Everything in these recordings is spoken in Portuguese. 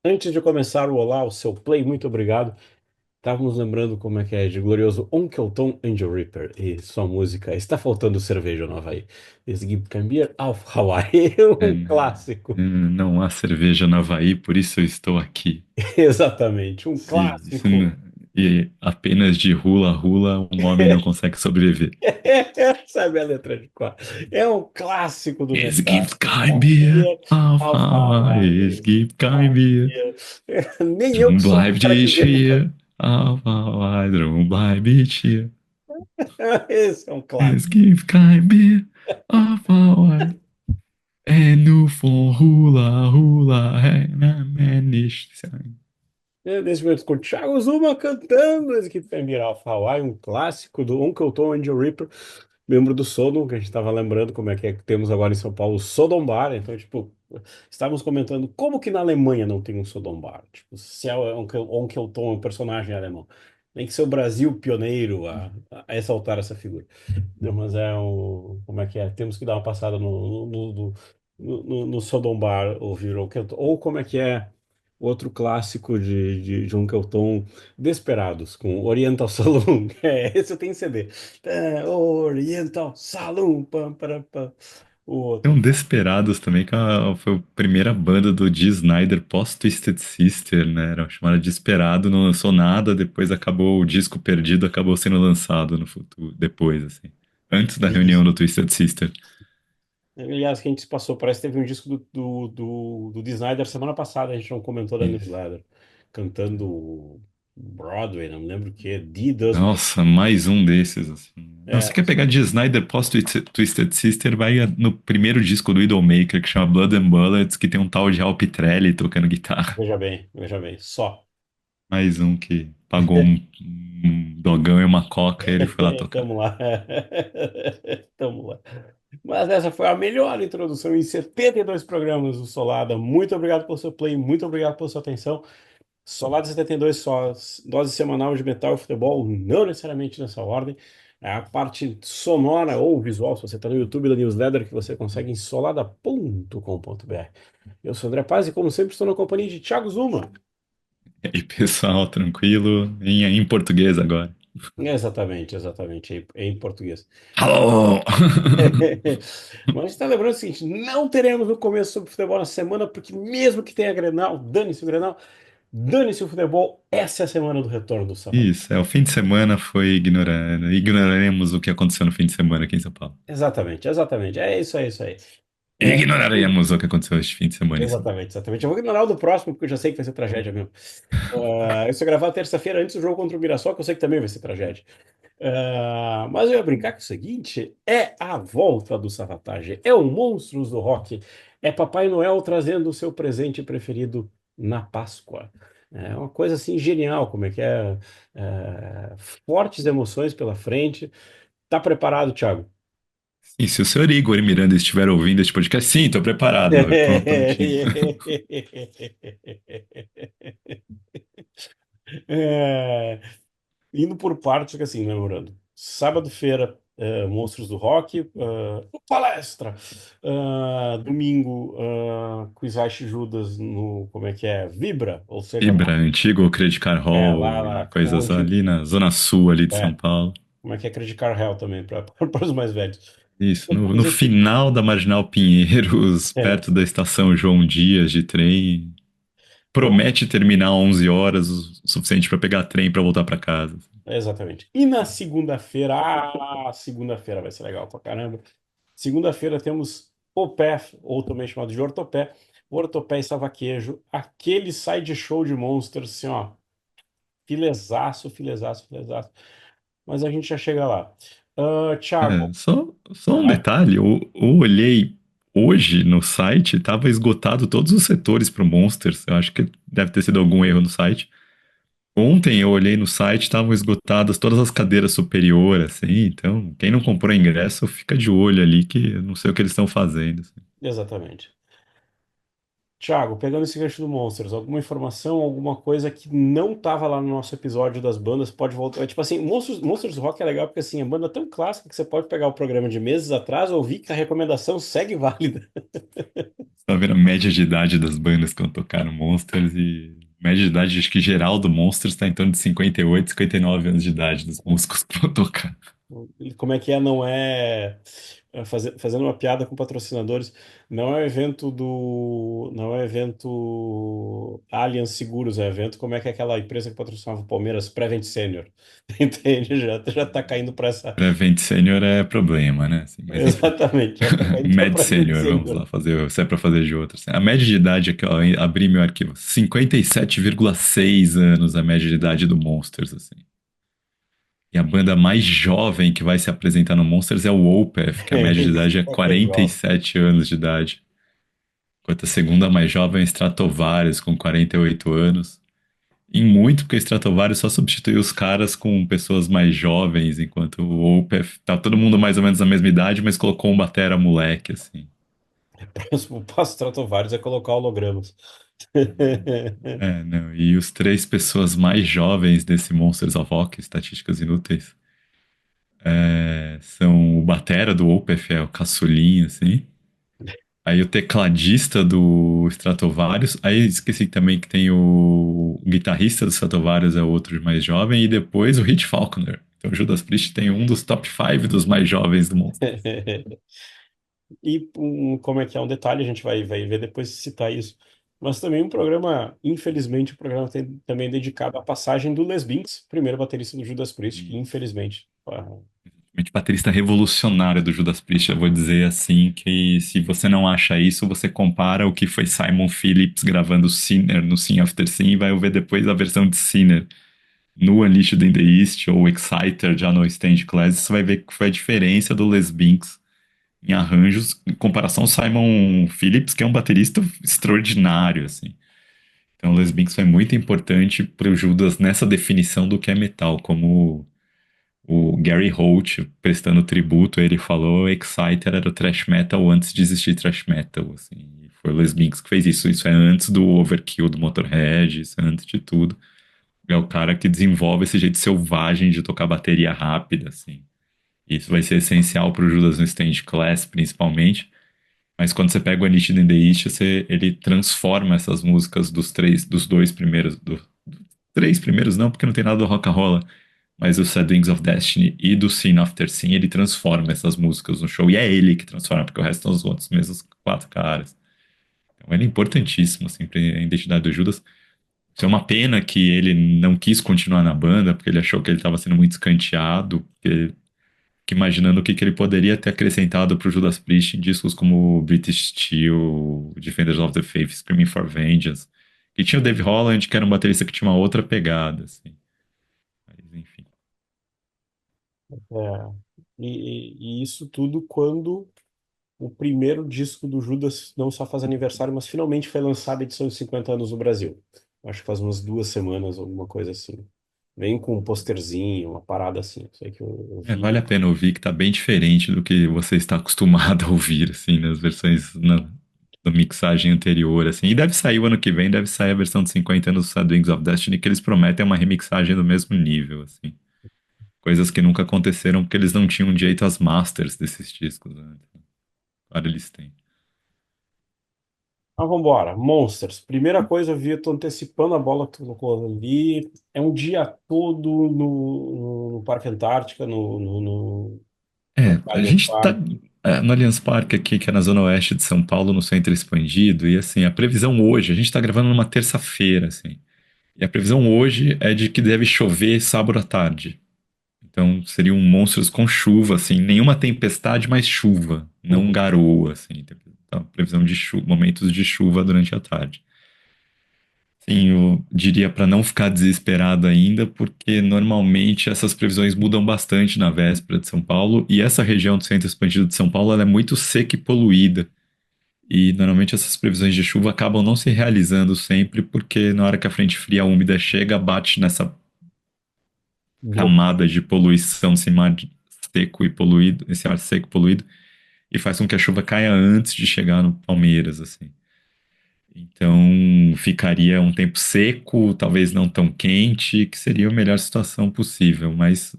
Antes de começar o Olá, o seu play, muito obrigado. Estávamos lembrando como é que é de glorioso Uncle Tom and the Reaper e sua música Está Faltando Cerveja no Havaí. This Give Can Beer auf Hawaii, É, um clássico. não há cerveja no Havaí, por isso eu estou aqui. Exatamente, um clássico. E, e apenas de hula-hula um homem não consegue sobreviver. Sabe a letra de qual? É um clássico do Es mercado. gibt kein Bier auf Auf Hawaii, es Hawaii. gibt kein Bier. Nem eu Drum que sou um bleibt cara que ich vê. hier, auf Hawaii, drum bleib ich hier. Esse é um Es clássico. gibt kein Bier auf Hawaii. É nur von Hula Hula, é, nicht sein. Nesse momento com o Thiago Zuma cantando esse aqui Can Beer auf Hawaii, um clássico do Uncle Tom and the Reaper. Membro do Sodom, que a gente estava lembrando como é que temos agora em São Paulo o Sodom Bar. Então, tipo, estávamos comentando como que na Alemanha não tem um Sodom Bar. Tipo, se é o Onkel Tom é um personagem alemão. Tem que ser o Brasil pioneiro a exaltar essa figura. Não, mas é um. Como é que é? Temos que dar uma passada no Sodom Bar, ouvir o Onkel Tom. Ou como é que é outro clássico de Onkel Tom, Desperados, com Oriental Saloon. É, esse eu tenho em CD. Oriental Saloon, pam, pam, pam. O Tem outro. um Desperados também, que foi a primeira banda do Dee Snider pós-Twisted Sister, né? Era chamada Desperado, não lançou nada, depois acabou o disco perdido, acabou sendo lançado no futuro, depois, assim. Antes da reunião Isso. do Twisted Sister. Aliás, que a gente se passou, parece que teve um disco do Dee Snider semana passada, a gente não comentou da Isso. newsletter, cantando Broadway, não lembro o que, Dee Does Broadway. Nossa, mais um desses, assim. Não, É, você quer pegar Dee Snider pós-Twisted Sister, vai no primeiro disco do Idolmaker, que chama Blood and Bullets, que tem um tal de Al Pitrelli tocando guitarra. veja bem, só. Mais um que pagou um dogão e uma coca e ele foi lá tocar. Tamo lá. Tamo lá. Mas essa foi a melhor introdução em 72 programas do Solada. Muito obrigado pelo seu play, muito obrigado pela sua atenção. Solada 72, só dose semanal de metal e futebol, não necessariamente nessa ordem. É a parte sonora ou visual, se você está no YouTube da newsletter, que você consegue em solada.com.br. Eu sou o André Paz e, como sempre, estou na companhia de Thiago Zuma. E aí, pessoal, tranquilo? Em português agora. Exatamente, exatamente, em português. Alô! Mas está lembrando o seguinte: não teremos o começo sobre futebol na semana, porque mesmo que tenha Grenal, dane-se o Grenal, dane-se o futebol, essa é a semana do retorno do Safadão. Isso, o fim de semana foi ignorando. Ignoraremos o que aconteceu no fim de semana aqui em São Paulo. Exatamente, exatamente, é isso aí, é isso aí. É, Ignoraremos o que aconteceu este fim de semana em São Paulo. exatamente, exatamente. Eu vou ignorar o do próximo, porque eu já sei que vai ser tragédia mesmo. Isso eu gravar terça-feira antes do jogo contra o Mirassol, que eu sei que também vai ser tragédia. Mas eu ia brincar com o seguinte: é a volta do Savatage, é o Monstros do Rock, é Papai Noel trazendo o seu presente preferido na Páscoa. É uma coisa assim genial, como é que é? É, fortes emoções pela frente. Tá preparado, Thiago? E se o senhor Igor Miranda estiver ouvindo este podcast, sim, estou preparado. Prontinho. É, indo por partes, que assim, lembrando. Sábado-feira, Monstros do Rock, palestra. Domingo, Quizache Judas no, como é que é? Vibra, ou seja, Ibra, antigo Credit Card Hall e lá, o coisas antigo, ali na zona sul ali de São é, Paulo. como é que é? Credit Card Hell também, para os mais velhos. Isso, no Depois esse, final da Marginal Pinheiros, é, perto da estação João Dias de trem, então, promete terminar 11 horas, o suficiente para pegar trem para voltar para casa. exatamente. E na segunda-feira, segunda-feira vai ser legal pra caramba. Segunda-feira temos Opé, ou também chamado de Ortopé, Ortopé e Savaquejo, aquele side show de Monsters, assim, ó, filezaço, filezaço, filezaço. Mas a gente já chega lá. Thiago, É, só um vai. detalhe, eu olhei hoje no site, estava esgotado todos os setores para o Monsters. Eu acho que deve ter sido algum erro no site. Ontem eu olhei no site, estavam esgotadas todas as cadeiras superiores, assim. Então, quem não comprou ingresso, fica de olho ali que eu não sei o que eles estão fazendo, assim. Exatamente. Thiago, pegando esse gancho do Monsters, alguma informação, alguma coisa que não estava lá no nosso episódio das bandas, pode voltar. Tipo assim, Monsters do Rock é legal porque assim, é banda tão clássica que você pode pegar o programa de meses atrás, ouvir que a recomendação segue válida. Só ver a média de idade das bandas que vão tocar no Monsters e média de idade, acho que geral do Monsters tá em torno de 58, 59 anos de idade dos músicos que vão tocar. E como é que é? Não é, fazendo uma piada com patrocinadores, não é evento não é evento Allianz Seguros, é evento como é que é aquela empresa que patrocinava o Palmeiras, Prevent Senior. Entende? Já tá caindo para essa. Prevent Senior é problema, né? Assim, mas enfim. Exatamente, já tá caindo para Med Prevent Senior, vamos Senior. lá fazer, se é pra fazer de outras. A média de idade aqui, ó, abri meu arquivo, 57,6 anos a média de idade do Monsters, assim. E a banda mais jovem que vai se apresentar no Monsters é o Opeth, que a média de idade é É jovem. 47 anos de idade. Enquanto a segunda mais jovem é Stratovarius, com 48 anos. E muito porque o Stratovarius só substituiu os caras com pessoas mais jovens, enquanto o Opeth tá todo mundo mais ou menos na mesma idade, mas colocou um batera moleque, assim. O passo Stratovarius é colocar hologramas. É, não. E os três pessoas mais jovens desse Monsters of Rock, estatísticas inúteis, são o batera do Opeth, é o caçulinha, assim. Aí o tecladista do Stratovarius. Aí esqueci também que tem o guitarrista do Stratovarius, é o outro mais jovem. E depois o Rich Falconer. Então o Judas Priest tem um dos top 5 dos mais jovens do mundo. E como é que é um detalhe, a gente vai ver depois de citar isso. Mas também um programa, infelizmente, o programa tem também dedicado à passagem do Les Binks, primeiro baterista do Judas Priest, que E infelizmente. realmente baterista revolucionário do Judas Priest, eu vou dizer assim, que se você não acha isso, você compara o que foi Simon Phillips gravando Sinner no Sin After Sin e vai ver depois a versão de Sinner no Unleashed in the East ou Exciter já no Stand Class, você vai ver que foi a diferença do Les Binks em arranjos em comparação ao Simon Phillips, que é um baterista extraordinário, assim. Então, o Les Binks foi muito importante para o Judas nessa definição do que é metal, como o Gary Holt, prestando tributo, ele falou Exciter era o thrash metal antes de existir thrash metal, assim. E foi o Les Binks que fez isso. Isso é antes do Overkill do Motorhead, isso é antes de tudo. É o cara que desenvolve esse jeito selvagem de tocar bateria rápida, assim. Isso vai ser essencial para o Judas no Stage Class, principalmente. Mas quando você pega o Unleashed in the East, ele transforma essas músicas dos dois primeiros, três primeiros não, porque não tem nada do rock and roll, mas o Sad Wings of Destiny e do Sin After Sin, ele transforma essas músicas no show, e é ele que transforma, porque o resto são os outros mesmos quatro caras. Então ele é importantíssimo, assim, pra a identidade do Judas. Isso é uma pena que ele não quis continuar na banda, porque ele achou que ele estava sendo muito escanteado, porque fico imaginando o que, que ele poderia ter acrescentado para o Judas Priest em discos como British Steel, Defenders of the Faith, Screaming for Vengeance. E tinha o Dave Holland, que era um baterista que tinha uma outra pegada, assim. Mas, enfim. É, e isso tudo quando o primeiro disco do Judas não só faz aniversário, mas finalmente foi lançado a edição de 50 anos no Brasil. Acho que faz umas 2 semanas, alguma coisa assim. Vem com um posterzinho, uma parada assim. Sei que eu Vale a vi. pena ouvir que tá bem diferente do que você está acostumado a ouvir, assim, nas versões da mixagem anterior, assim. E deve sair o ano que vem, deve sair a versão de 50 anos do Sad Wings of Destiny, que eles prometem uma remixagem do mesmo nível, assim. Coisas que nunca aconteceram porque eles não tinham direito às masters desses discos antes. Agora eles têm. Ah, vambora. Monsters. Primeira coisa, eu vi, eu tô antecipando a bola que tu colocou ali. É um dia todo no Parque Antártica, no A Allianz gente tá Parque. no Allianz Parque aqui, que é na zona oeste de São Paulo, no centro expandido, e assim, a previsão hoje, a gente tá gravando numa terça-feira, assim, e a previsão hoje é de que deve chover sábado à tarde. Então, seriam monstros com chuva, assim, nenhuma tempestade, mas chuva, não Uhum. garoa, assim. Então, previsão de chuva, momentos de chuva durante a tarde. Sim, eu diria para não ficar desesperado ainda, porque normalmente essas previsões mudam bastante na véspera de São Paulo, e essa região do centro expandido de São Paulo ela é muito seca e poluída. E normalmente essas previsões de chuva acabam não se realizando sempre, porque na hora que a frente fria úmida chega, bate nessa Bloqueio. camada de poluição, esse mar seco e poluído, esse ar seco e poluído, e faz com que a chuva caia antes de chegar no Palmeiras, assim. Então ficaria um tempo seco, talvez não tão quente, que seria a melhor situação possível, mas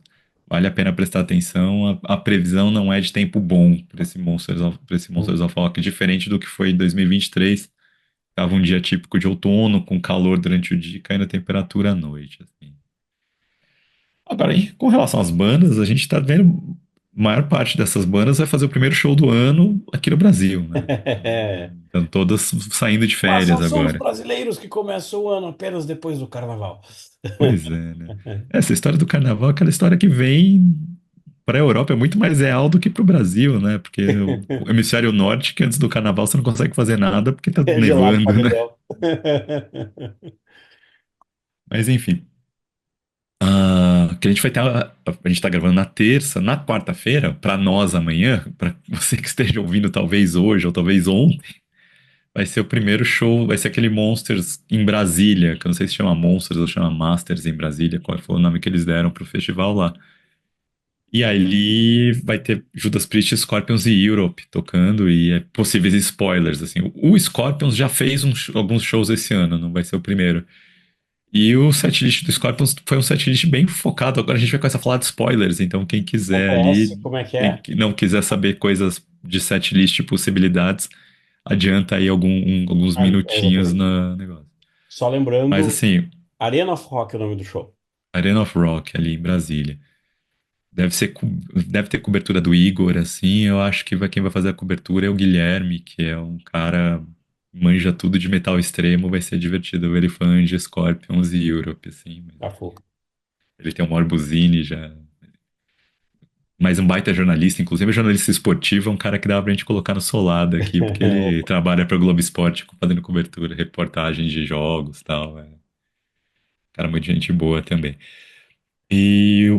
vale a pena prestar atenção. A previsão não é de tempo bom para esse Monsters of Rock, diferente do que foi em 2023. Tava um dia típico de outono, com calor durante o dia e caindo a temperatura à noite, assim. Agora, com relação às bandas, a gente tá vendo a maior parte dessas bandas vai fazer o primeiro show do ano aqui no Brasil, né? Estão todas saindo de Mas só férias são os agora. brasileiros que começam o ano apenas depois do carnaval. Pois é, né? Essa história do carnaval é aquela história que vem para a Europa é muito mais real do que para o Brasil, né? Porque o hemisfério norte, que antes do carnaval você não consegue fazer nada porque tá É gelado pra nevando, né? dedéu. Mas enfim. Que a gente vai ter. A gente tá gravando na terça, na quarta-feira, para nós amanhã, para você que esteja ouvindo talvez hoje ou talvez ontem, vai ser o primeiro show, vai ser aquele Monsters em Brasília, que eu não sei se chama Monsters ou chama Masters em Brasília, qual foi o nome que eles deram pro festival lá. E ali vai ter Judas Priest, Scorpions e Europe tocando, e é possíveis spoilers, assim. O Scorpions já fez alguns shows esse ano, não vai ser o primeiro. E o setlist do Scorpions foi um setlist bem focado. Agora a gente vai começar a falar de spoilers, então quem quiser ali, Acontece, como é que quem é? não quiser saber coisas de setlist e possibilidades, adianta aí alguns Ah, minutinhos exatamente. no negócio. Só Mas lembrando, assim, Arena of Rock é o nome do show. Arena of Rock ali em Brasília. Deve ser, deve ter cobertura do Igor, assim. Eu acho que quem vai fazer a cobertura é o Guilherme, que é um cara manja tudo de metal extremo, vai ser divertido. Ele fã de Scorpions e Europe, assim. Mas Cafu. ele tem uma Orbuzine já. Mas um baita jornalista, inclusive jornalista esportivo, é um cara que dá pra gente colocar no solado aqui, porque ele Opa. trabalha para o Globo Esporte fazendo cobertura, reportagem de jogos e tal. É um cara muito gente boa também.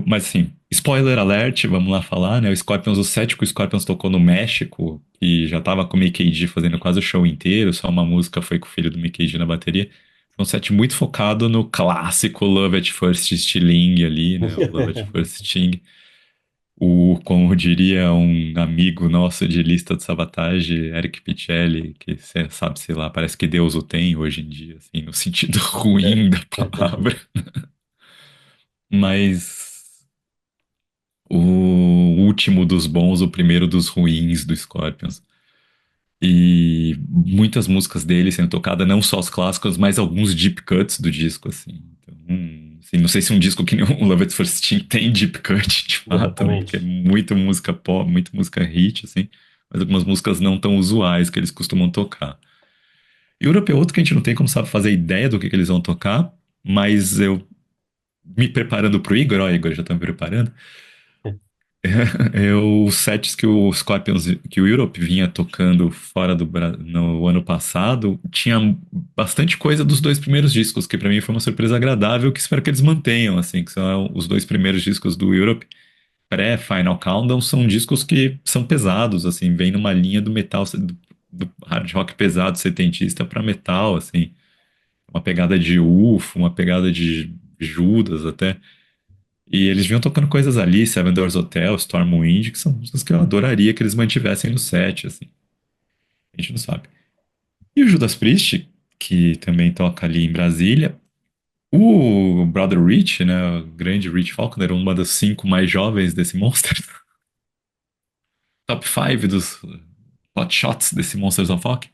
Mas assim, spoiler alert, vamos lá falar, né? O Scorpions, o cético Scorpions tocou no México e já tava com o Mickey D fazendo quase o show inteiro, só uma música foi com o filho do Mickey D na bateria. Foi um set muito focado no clássico Love at First Sting ali, né? O Love at First Sting. Como diria um amigo nosso de lista de sabotagem, Eric Pichelli, que cê sabe, sei lá, parece que Deus o tem hoje em dia, assim, no sentido ruim da palavra. Mas o último dos bons, o primeiro dos ruins do Scorpions. E muitas músicas dele sendo tocadas, não só os clássicos, mas alguns deep cuts do disco, assim. Então, assim, não sei se um disco que nem o Love It First Sting tem deep cut, de fato, né? Porque é Exatamente. muita música pop, muita música hit, assim. Mas algumas músicas não tão usuais que eles costumam tocar. Europe é outro que a gente não tem como sabe fazer ideia do que eles vão tocar, mas eu me preparando pro Igor, ó, Igor, já tá me preparando. Os sets que o Scorpions, que o Europe vinha tocando fora no ano passado, tinha bastante coisa dos dois primeiros discos, que pra mim foi uma surpresa agradável, que espero que eles mantenham, assim, que são os dois primeiros discos do Europe, pré-Final Countdown, são discos que são pesados, assim, vem numa linha do metal, do hard rock pesado setentista pra metal, assim, uma pegada de UFO, uma pegada de Judas até. E eles vinham tocando coisas ali, Seven Doors Hotel, Stormwind, que são músicas que eu adoraria que eles mantivessem no set, assim. A gente não sabe. E o Judas Priest, que também toca ali em Brasília. O Brother Rich, né, o grande Rich Falconer, uma das cinco mais jovens desse Monster. Top 5 dos hot shots desse Monsters of Rock.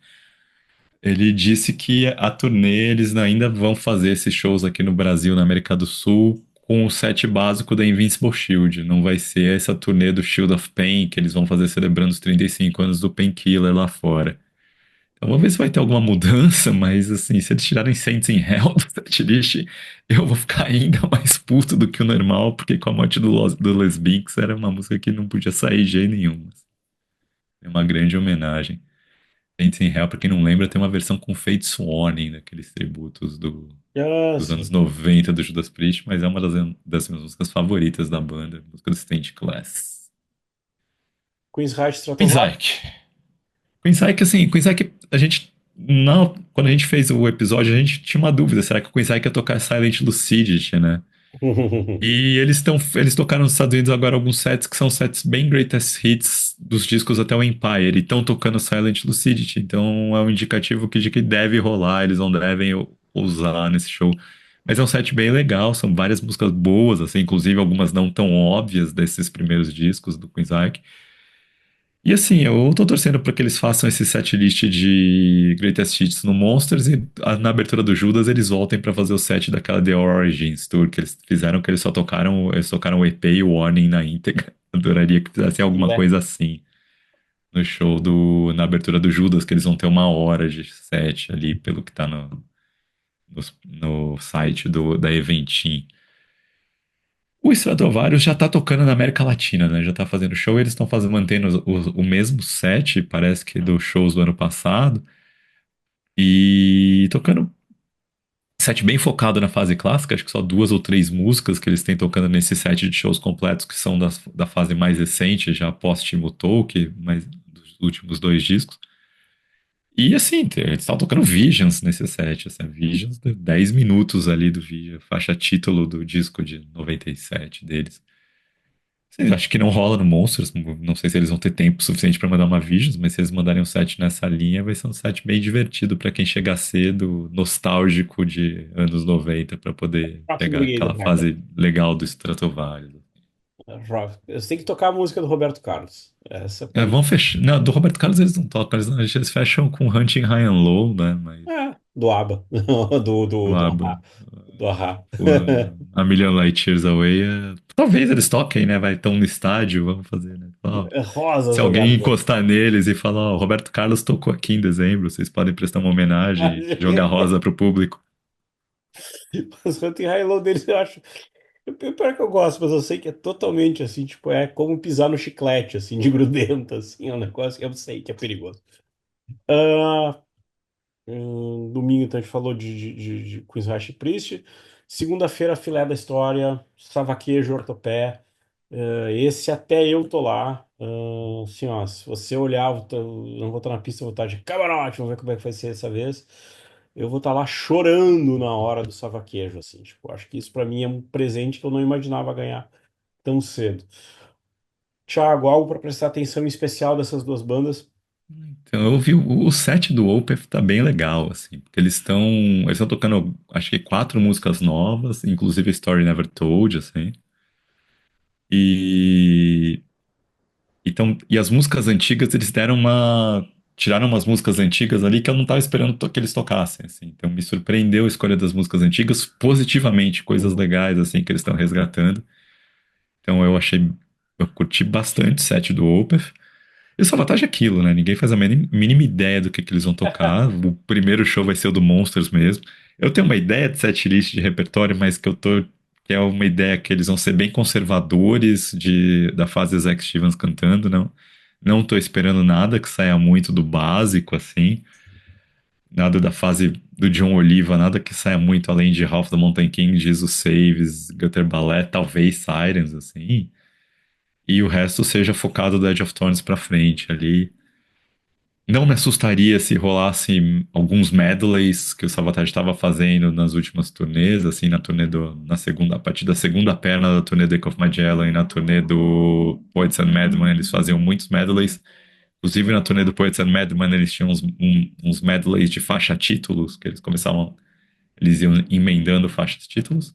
Ele disse que a turnê eles ainda vão fazer esses shows aqui no Brasil, na América do Sul, com o set básico da Invincible Shield. Não vai ser essa turnê do Shield of Pain que eles vão fazer celebrando os 35 anos do Painkiller lá fora. Então vamos ver se vai ter alguma mudança, mas assim, se eles tirarem Saints in Hell do setlist, eu vou ficar ainda mais puto do que o normal, porque com a morte do Les Binks era uma música que não podia sair de jeito nenhum. É uma grande homenagem. Saints in Hell, pra quem não lembra, tem uma versão com Fates Warning, daqueles tributos Ah, dos anos sim. 90 do Judas Priest, mas é uma das minhas músicas favoritas da banda, a música do Stained Class. Queen's Heart Stratovarius. Queensryche. Queensryche, assim, Queensryche, quando a gente fez o episódio, a gente tinha uma dúvida, será que o Queensryche ia tocar Silent Lucidity, né? E eles tocaram nos Estados Unidos agora alguns sets que são sets bem greatest hits dos discos até o Empire, e estão tocando Silent Lucidity, então é um indicativo de que deve rolar, eles não devem usar nesse show. Mas é um set bem legal, são várias músicas boas, assim, inclusive algumas não tão óbvias desses primeiros discos do Queensryche. E assim, eu tô torcendo para que eles façam esse set list de Greatest Hits no Monsters e na abertura do Judas eles voltem para fazer o set daquela The Origins Tour que eles fizeram, que eles tocaram o EP e o Warning na íntegra. Adoraria que fizessem alguma Né? coisa assim no show na abertura do Judas, que eles vão ter 1 hora de set ali, pelo que tá no site da Eventim. O Stratovarius já tá tocando na América Latina, né? Já tá fazendo show, eles estão mantendo o mesmo set, parece que dos shows do ano passado, e tocando set bem focado na fase clássica, acho que só 2 ou 3 músicas que eles têm tocando nesse set de shows completos, que são da fase mais recente, já pós-Timo Tolkien, mas dos últimos 2 discos. E assim, eles estavam tocando Visions nesse set, assim, Visions, 10 minutos ali do vídeo, faixa título do disco de 97 deles. Sim, acho que não rola no Monsters. Não sei se eles vão ter tempo suficiente pra mandar uma Visions, mas se eles mandarem um set nessa linha, vai ser um set bem divertido pra quem chegar cedo, nostálgico de anos 90 pra poder Próximo pegar Brigade aquela Record. fase legal do Stratovarius. Eu tenho que tocar a música do Roberto Carlos. Essa pra É, mim. vão fechar. Não, do Roberto Carlos eles não tocam, eles fecham com Hunting High and Low, né? Mas É, do ABBA. do Do ABBA. Ahá. Do Ahá. O, a Million Light Years Away. Talvez eles toquem, né? Vai tão no estádio, vamos fazer, né? Ó, Rosas se alguém jogadas. encostar neles e falar, ó, o Roberto Carlos tocou aqui em dezembro, vocês podem prestar uma homenagem e jogar rosa pro público. Os Hunting High Low deles eu acho. Pior que eu gosto, mas eu sei que é totalmente assim, tipo, é como pisar no chiclete, assim, de grudento, assim, é um negócio que eu sei que é perigoso. Ah, domingo, então, a gente falou de Queen's Rush Priest. Segunda-feira, filé da história, savaquejo, ortopé. Esse até eu tô lá. Assim, ó, se você olhar, eu não vou estar na pista, eu vou estar de camarote, vamos ver como é que vai ser dessa vez. Eu vou estar lá chorando na hora do savaquejo, assim, tipo, acho que isso pra mim é um presente que eu não imaginava ganhar tão cedo. Thiago, algo para prestar atenção em especial dessas duas bandas? Então eu vi o set do Opeth tá bem legal, assim, porque eles estão tocando, acho que 4 músicas novas, inclusive a Story Never Told, assim, e e as músicas antigas, eles deram uma. Tiraram umas músicas antigas ali que eu não tava esperando que eles tocassem, assim. Então me surpreendeu a escolha das músicas antigas positivamente, coisas Uhum. legais, assim, que eles estão resgatando. Então eu achei. Eu curti bastante o set do Opeth. E o Savatage é aquilo, né? Ninguém faz a mínima ideia do que eles vão tocar. O primeiro show vai ser o do Monsters mesmo. Eu tenho uma ideia de setlist de repertório, mas que é uma ideia que eles vão ser bem conservadores da fase Zack Stevens cantando, não. Não tô esperando nada que saia muito do básico, assim. Nada da fase do John Oliva, nada que saia muito além de Half the Mountain King, Jesus Saves, Gutter Ballet, talvez Sirens, assim. E o resto seja focado do Edge of Thorns pra frente ali. Não me assustaria se rolasse alguns medleys que o Savatage estava fazendo nas últimas turnês, assim, na segunda, a partir da segunda perna da turnê do Echo of Magellan e na turnê do Poets and Madman, eles faziam muitos medleys. Inclusive na turnê do Poets and Madman, eles tinham uns medleys de faixa títulos, que eles iam emendando faixas títulos.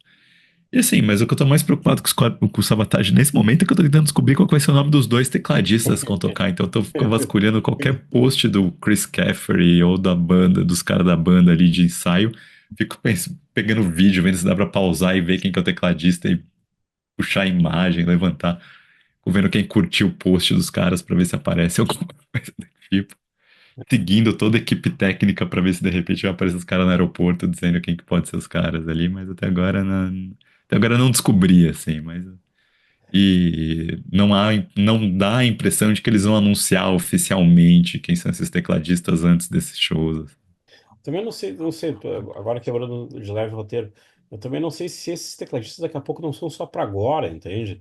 E assim, mas o que eu tô mais preocupado com o Sabotage nesse momento é que eu tô tentando descobrir qual que vai ser o nome dos 2 tecladistas que vão tocar. Então fico vasculhando qualquer post do Chris Caffery ou da banda, dos caras da banda ali de ensaio. Fico pegando vídeo, vendo se dá pra pausar e ver quem que é o tecladista e puxar a imagem, levantar. Fico vendo quem curtiu o post dos caras pra ver se aparece alguma coisa do tipo. Seguindo toda a equipe técnica pra ver se de repente vai aparecer os caras no aeroporto dizendo quem que pode ser os caras ali, mas até agora não descobri, assim, mas. E não dá a impressão de que eles vão anunciar oficialmente quem são esses tecladistas antes desses shows. Também não sei, agora quebrando de leve o roteiro, eu também não sei se esses tecladistas daqui a pouco não são só para agora, entende?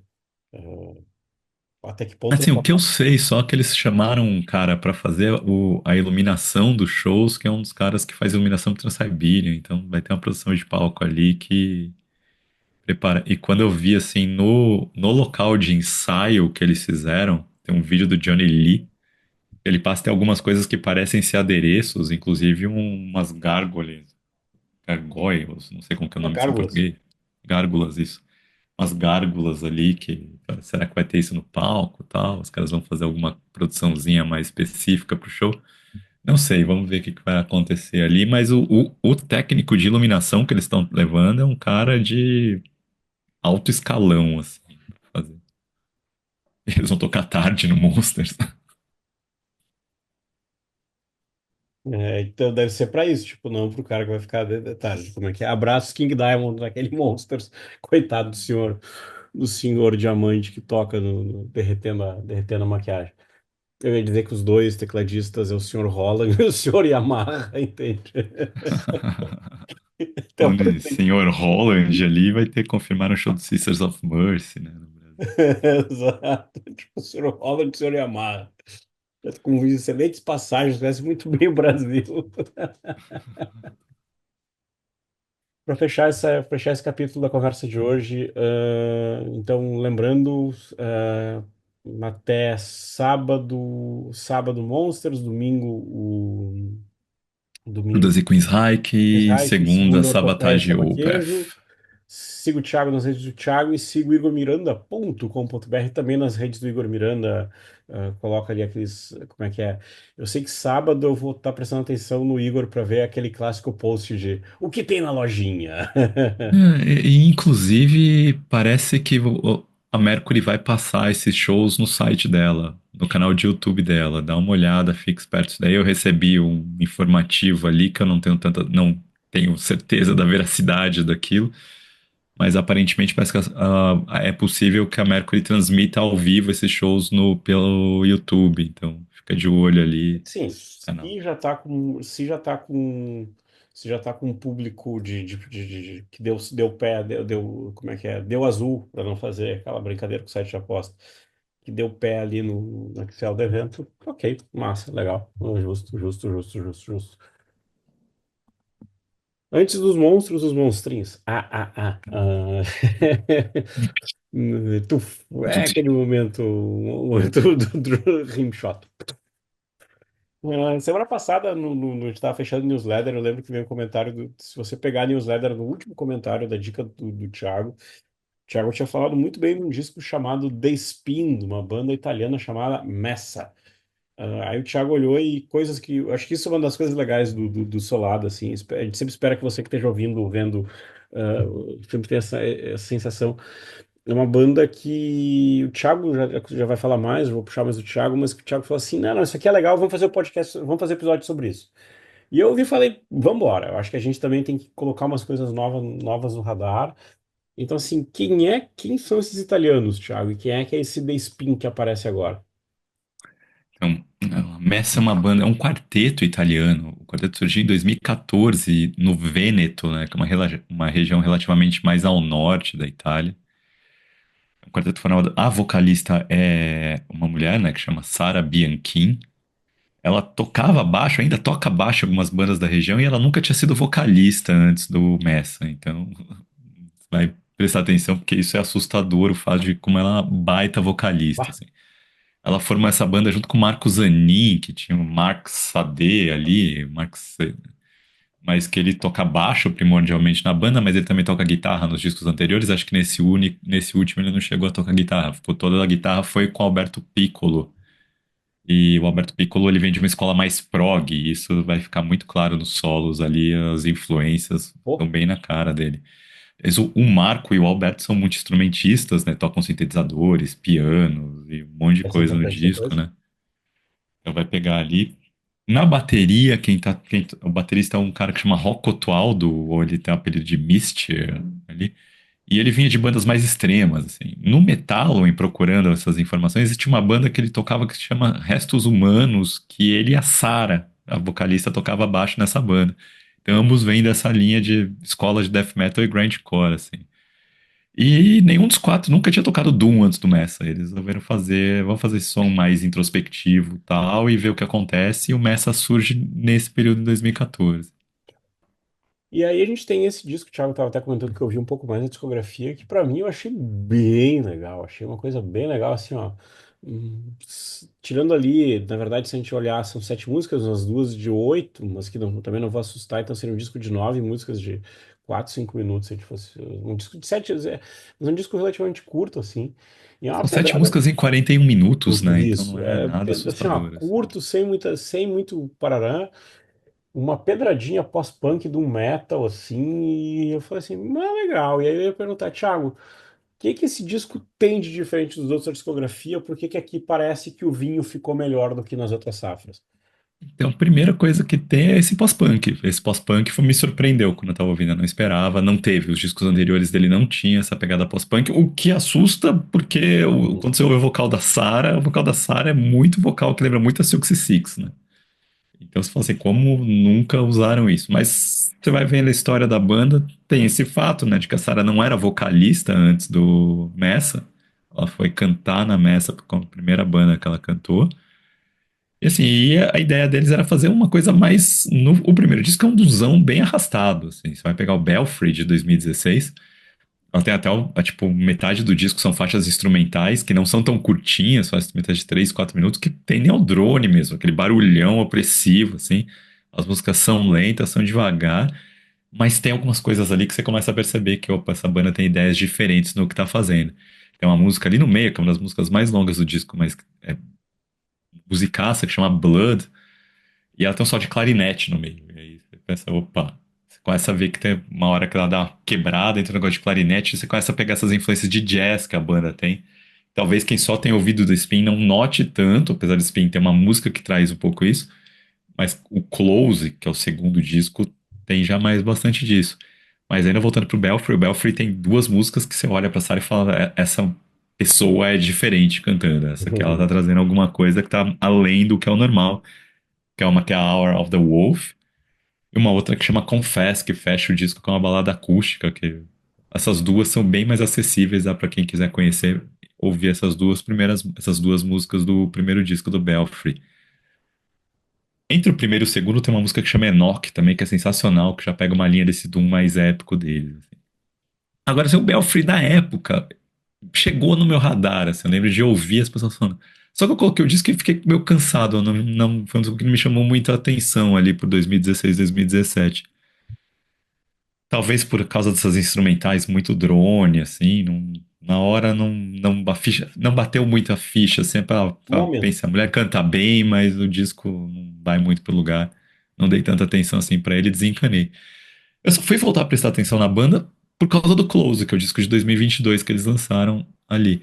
Até que ponto Assim, daqui o a que eu pouco. sei só que eles chamaram um cara pra fazer a iluminação dos shows, que é um dos caras que faz iluminação do Trans-Siberian, então vai ter uma produção de palco ali que prepara. E quando eu vi assim no local de ensaio que eles fizeram, tem um vídeo do Johnny Lee. Ele passa tem algumas coisas que parecem ser adereços, inclusive umas gárgolas gargoyles, não sei como que é o É nome disso em Gárgulas. português. Gárgulas, isso. Umas gárgulas ali que. Será que vai ter isso no palco e tal? Os caras vão fazer alguma produçãozinha mais específica pro show? Não sei, vamos ver o que que vai acontecer ali, mas o técnico de iluminação que eles estão levando é um cara de alto escalão, assim, pra fazer. Eles vão tocar tarde no Monsters. É, então deve ser pra isso, tipo, não pro cara que vai ficar de detalhe. Como é que é? Abraço King Diamond naquele Monsters. Coitado do senhor diamante que toca derretendo a maquiagem. Eu ia dizer que os dois tecladistas é o senhor Holland e o senhor Yamaha, entende? Então, Falando de Senhor Holland ali, vai ter que confirmar o show do Sisters of Mercy, né, no Brasil. exato. Tipo, o senhor Holland e o senhor Yamaha. Com excelentes passagens, conhece muito bem o Brasil. Para fechar esse capítulo da conversa de hoje, então, lembrando, até sábado Monsters, domingo Judas e Queen's Reich, Reich, segunda, segunda Ortopeia e Sabotage Samba Queijo. Opeth. Siga o Thiago nas redes do Thiago e siga o igormiranda.com.br também nas redes do Igor Miranda. Coloca ali aqueles. Como é que é? Eu sei que sábado eu vou estar prestando atenção no Igor para ver aquele clássico post de o que tem na lojinha. Inclusive, parece que a Mercury vai passar esses shows no site dela, no canal de YouTube dela. Dá uma olhada, fique esperto. Daí eu recebi um informativo ali que eu não tenho certeza da veracidade daquilo, mas aparentemente parece que é possível que a Mercury transmita ao vivo esses shows pelo YouTube. Então, fica de olho ali no Sim, canal. se já tá com um público que deu pé, como é que é? Deu azul para não fazer aquela brincadeira com o site de aposta, que deu pé ali no Excel do evento. Ok, massa, legal. Justo, justo, justo, justo, justo. Antes dos monstros, os monstrinhos. Tu, é aquele momento, o momento do rimshot. Semana passada, a gente estava fechando o newsletter, eu lembro que veio um comentário, se você pegar a newsletter no último comentário da dica do Thiago, o Thiago tinha falado muito bem de um disco chamado The Spin, de uma banda italiana chamada Messa. Aí o Thiago olhou e coisas que, eu acho que isso é uma das coisas legais do Solado, assim, a gente sempre espera que você que esteja ouvindo, vendo, sempre tem essa sensação. É uma banda que o Thiago já vai falar mais, eu vou puxar mais o Thiago, mas que o Thiago falou assim: não, não, isso aqui é legal, vamos fazer o podcast, vamos fazer episódio sobre isso. E eu ouvi e falei: vamos embora. Eu acho que a gente também tem que colocar umas coisas novas no radar. Então, assim, quem são esses italianos, Thiago? E quem é esse The Spin que aparece agora? Então, a Messa é uma banda, é um quarteto italiano. O quarteto surgiu em 2014 no Vêneto, né, que é uma região relativamente mais ao norte da Itália. O quarteto formado, a vocalista é uma mulher, né, que chama Sara Bianchin. Ela tocava baixo, ainda toca baixo em algumas bandas da região e ela nunca tinha sido vocalista antes do Messa. Então, vai prestar atenção porque isso é assustador, o fato de como ela é uma baita vocalista, Bah, assim. Ela formou essa banda junto com o Marco Zanin, que tinha o Mark Sade ali, mas que ele toca baixo primordialmente na banda, mas ele também toca guitarra nos discos anteriores. Acho que nesse último ele não chegou a tocar guitarra. Ficou toda a guitarra foi com o Alberto Piccolo. E o Alberto Piccolo ele vem de uma escola mais prog, e isso vai ficar muito claro nos solos ali, as influências estão pô, bem na cara dele. Mas o Marco e o Alberto são muito instrumentistas, né? Tocam sintetizadores, pianos e um monte de essa é coisa no importante disco, depois. né? Então vai pegar ali. Na bateria, o baterista é um cara que chama Rocco Tualdo, ou ele tem o apelido de Mister ali. E ele vinha de bandas mais extremas, assim. No metal, em procurando essas informações, existe uma banda que ele tocava que se chama Restos Humanos, que ele e a Sarah, a vocalista, tocava baixo nessa banda. Então ambos vêm dessa linha de escola de death metal e grindcore, assim. E nenhum dos quatro nunca tinha tocado Doom antes do Messa. Eles resolveram vamos fazer esse som mais introspectivo e tal, e ver o que acontece. E o Messa surge nesse período de 2014. E aí a gente tem esse disco, o Thiago estava até comentando que eu vi um pouco mais da discografia, que pra mim eu achei bem legal, achei uma coisa bem legal, assim, ó. Tirando ali, na verdade, se a gente olhar, são 7 músicas, umas duas de 8, mas que também não vou assustar, então seria um disco de 9 músicas de 4, 5 minutos, se a gente fosse. Um disco de 7, mas um disco relativamente curto, assim. E é uma São sete pedrada. músicas em 41 minutos, né? Então Isso, não é nada assim, ó, assustador, assim. curto, sem muito parará, uma pedradinha pós-punk do metal, assim, e eu falei assim, mas legal. E aí eu ia perguntar, Thiago, o que que esse disco tem de diferente dos outros da discografia? Por que que aqui parece que o vinho ficou melhor do que nas outras safras? Então, a primeira coisa que tem é esse pós-punk. Esse pós-punk me surpreendeu quando eu tava ouvindo, eu não esperava, não teve. Os discos anteriores dele não tinha essa pegada pós-punk, o que assusta, porque Uhum. quando você ouve o vocal da Sarah é muito vocal que lembra muito a Silk Six, né? Então você fala assim, como nunca usaram isso? Mas você vai vendo a história da banda, tem esse fato, né, de que a Sarah não era vocalista antes do Messa. Ela foi cantar na Messa como a primeira banda que ela cantou. E assim, e a ideia deles era fazer uma coisa mais. O primeiro disco é um duzão bem arrastado. Assim. Você vai pegar o Belfry de 2016. Ela tem até tipo, metade do disco são faixas instrumentais que não são tão curtinhas, faz metade de 3, 4 minutos, que tem neodrone mesmo, aquele barulhão opressivo, assim. As músicas são lentas, são devagar, mas tem algumas coisas ali que você começa a perceber que, opa, essa banda tem ideias diferentes no que tá fazendo. Tem uma música ali no meio, que é uma das músicas mais longas do disco, mas é musicaça, que chama Blood, e ela tem um solo de clarinete no meio. E aí você pensa, opa, você começa a ver que tem uma hora que ela dá uma quebrada entre o negócio de clarinete, e você começa a pegar essas influências de jazz que a banda tem. Talvez quem só tem ouvido do Spin não note tanto, apesar do Spin ter uma música que traz um pouco isso, mas o Close, que é o segundo disco, tem já mais bastante disso. Mas ainda voltando pro Belfry, o Belfry tem duas músicas que você olha pra Sarah e fala, essa pessoa é diferente cantando, essa aqui ela tá trazendo alguma coisa que tá além do que é o normal, que é uma que é a Hour of the Wolf, e uma outra que chama Confess, que fecha o disco com uma balada acústica, que essas duas são bem mais acessíveis, dá pra quem quiser conhecer, ouvir essas duas músicas do primeiro disco do Belfry. Entre o primeiro e o segundo tem uma música que chama Enoch também, que é sensacional, que já pega uma linha desse Doom mais épico deles. Assim. Agora, assim, o Belfry da época chegou no meu radar, assim, eu lembro de ouvir as pessoas falando. Só que eu coloquei o disco e fiquei meio cansado, foi um disco que não me chamou muita atenção ali por 2016, 2017. Talvez por causa dessas instrumentais muito drone, assim, na hora não bateu muito a ficha, assim, pra Momento. pensar, a mulher canta bem, mas o disco não vai muito pro lugar. Não dei tanta atenção assim pra ele, desencanei. Eu só fui voltar a prestar atenção na banda por causa do Close, que é o disco de 2022 que eles lançaram ali.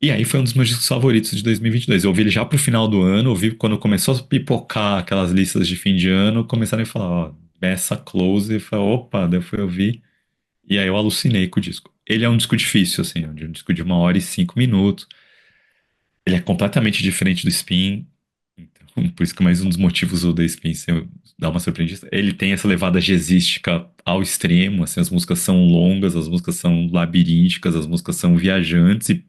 E aí foi um dos meus discos favoritos de 2022. Eu ouvi ele já pro final do ano, ouvi quando começou a pipocar aquelas listas de fim de ano, começaram a falar, ó, essa Close, e falei, opa, daí eu fui ouvir, e aí eu alucinei com o disco. Ele é um disco difícil, assim, é um disco de 1 hora e 5 minutos. Ele é completamente diferente do Spin, então, por isso que mais um dos motivos do The Spin dar uma surpreendida. Ele tem essa levada jazzística ao extremo, assim, as músicas são longas, as músicas são labirínticas, as músicas são viajantes e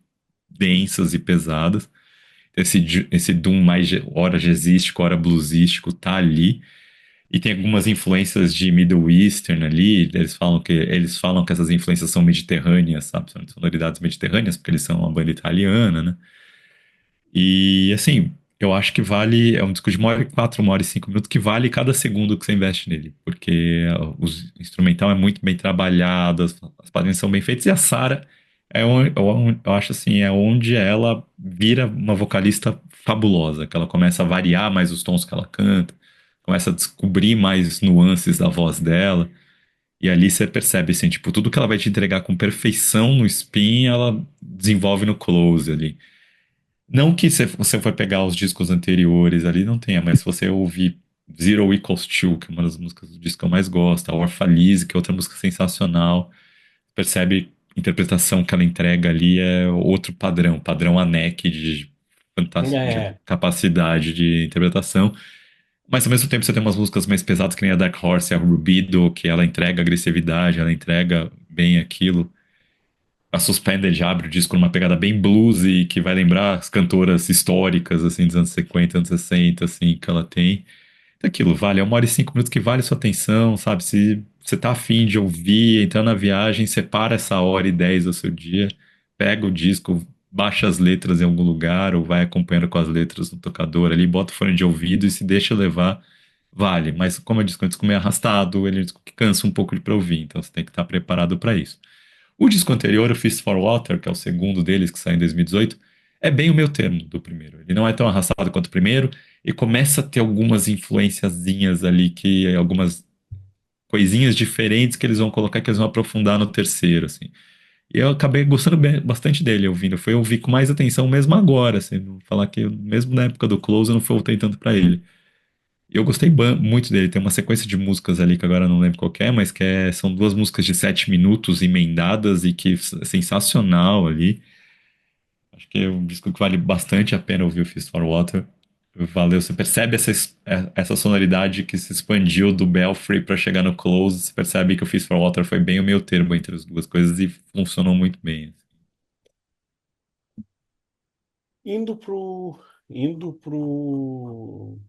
densas e pesadas. Esse doom mais hora jazzístico, hora bluesístico tá ali. E tem algumas influências de Middle Eastern ali. Eles falam que essas influências são mediterrâneas, sabe? São sonoridades mediterrâneas, porque eles são uma banda italiana, né? E assim, eu acho que vale. É um disco de 1 hora e 4, 1 hora e 5 minutos, que vale cada segundo que você investe nele. Porque o instrumental é muito bem trabalhado, as padrinhas são bem feitas, e a Sarah eu acho assim, é onde ela vira uma vocalista fabulosa, que ela começa a variar mais os tons que ela canta, começa a descobrir mais nuances da voz dela. E ali você percebe, assim, tipo, tudo que ela vai te entregar com perfeição no spin, ela desenvolve no close ali. Não que se você for pegar os discos anteriores ali, não tenha, mas se você ouvir Zero Equals Two, que é uma das músicas do disco que eu mais gosto, a Orphalese, que é outra música sensacional, percebe a interpretação que ela entrega ali é outro padrão, padrão Anek de É, capacidade de interpretação. Mas ao mesmo tempo você tem umas músicas mais pesadas, que nem a Dark Horse e a Rubido, que ela entrega agressividade, ela entrega bem aquilo. A Suspended abre o disco numa pegada bem bluesy, que vai lembrar as cantoras históricas, assim, dos anos 50, anos 60, assim, que ela tem. Então, aquilo, vale, é 1 hora e 5 minutos que vale sua atenção, sabe? Se você tá afim de ouvir, entrar na viagem, separa essa 1 hora e 10 do seu dia, pega o disco, baixa as letras em algum lugar ou vai acompanhando com as letras no tocador ali, bota o fone de ouvido e se deixa levar, vale. Mas como eu disse, é um disco meio arrastado, ele é um disco que cansa um pouco de pra ouvir, então você tem que estar preparado para isso. O disco anterior, o Fist for Water, que é o segundo deles, que saiu em 2018, é bem o meu termo do primeiro. Ele não é tão arrastado quanto o primeiro e começa a ter algumas influenciazinhas ali, que algumas coisinhas diferentes que eles vão colocar, que eles vão aprofundar no terceiro, assim. E eu acabei gostando bastante dele ouvindo. Foi ouvir com mais atenção mesmo agora, assim. Vou falar que mesmo na época do Close eu não voltei tanto pra ele. E eu gostei muito dele. Tem uma sequência de músicas ali que agora eu não lembro qual que é, mas são duas músicas de 7 minutos emendadas e que é sensacional ali. Acho que é um disco que vale bastante a pena ouvir o Fist for Water. Valeu, você percebe essa sonoridade que se expandiu do Belfry para chegar no Close. Você percebe que o Fist for Water foi bem o meio termo entre as duas coisas e funcionou muito bem. Indo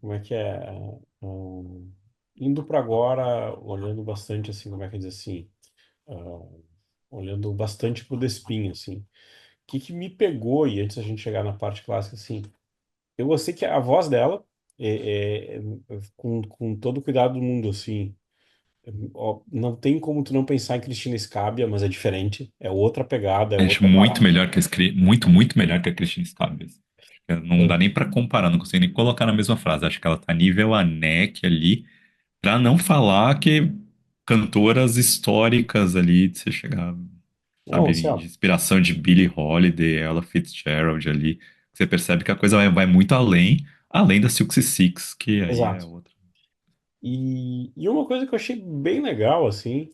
como é que é? Indo para agora, olhando bastante assim, como é que diz assim, ah, olhando bastante pro Despin, assim. O que que me pegou, e antes a gente chegar na parte clássica, assim, eu gostei que a voz dela, com todo o cuidado do mundo, assim, ó, não tem como tu não pensar em Cristina Scabbia, mas é diferente, é outra pegada, é Acho outra muito parada. melhor que muito melhor que a Christine Scabbers. Não dá nem pra comparar, não consigo nem colocar na mesma frase. Acho que ela tá nível Anek ali, pra não falar que cantoras históricas ali, de você chegar, Não, sabe, assim, de ó, inspiração de Billie Holiday, Ella Fitzgerald ali. Você percebe que a coisa vai muito além da Silk Six, que aí é exato. outra. E uma coisa que eu achei bem legal, assim,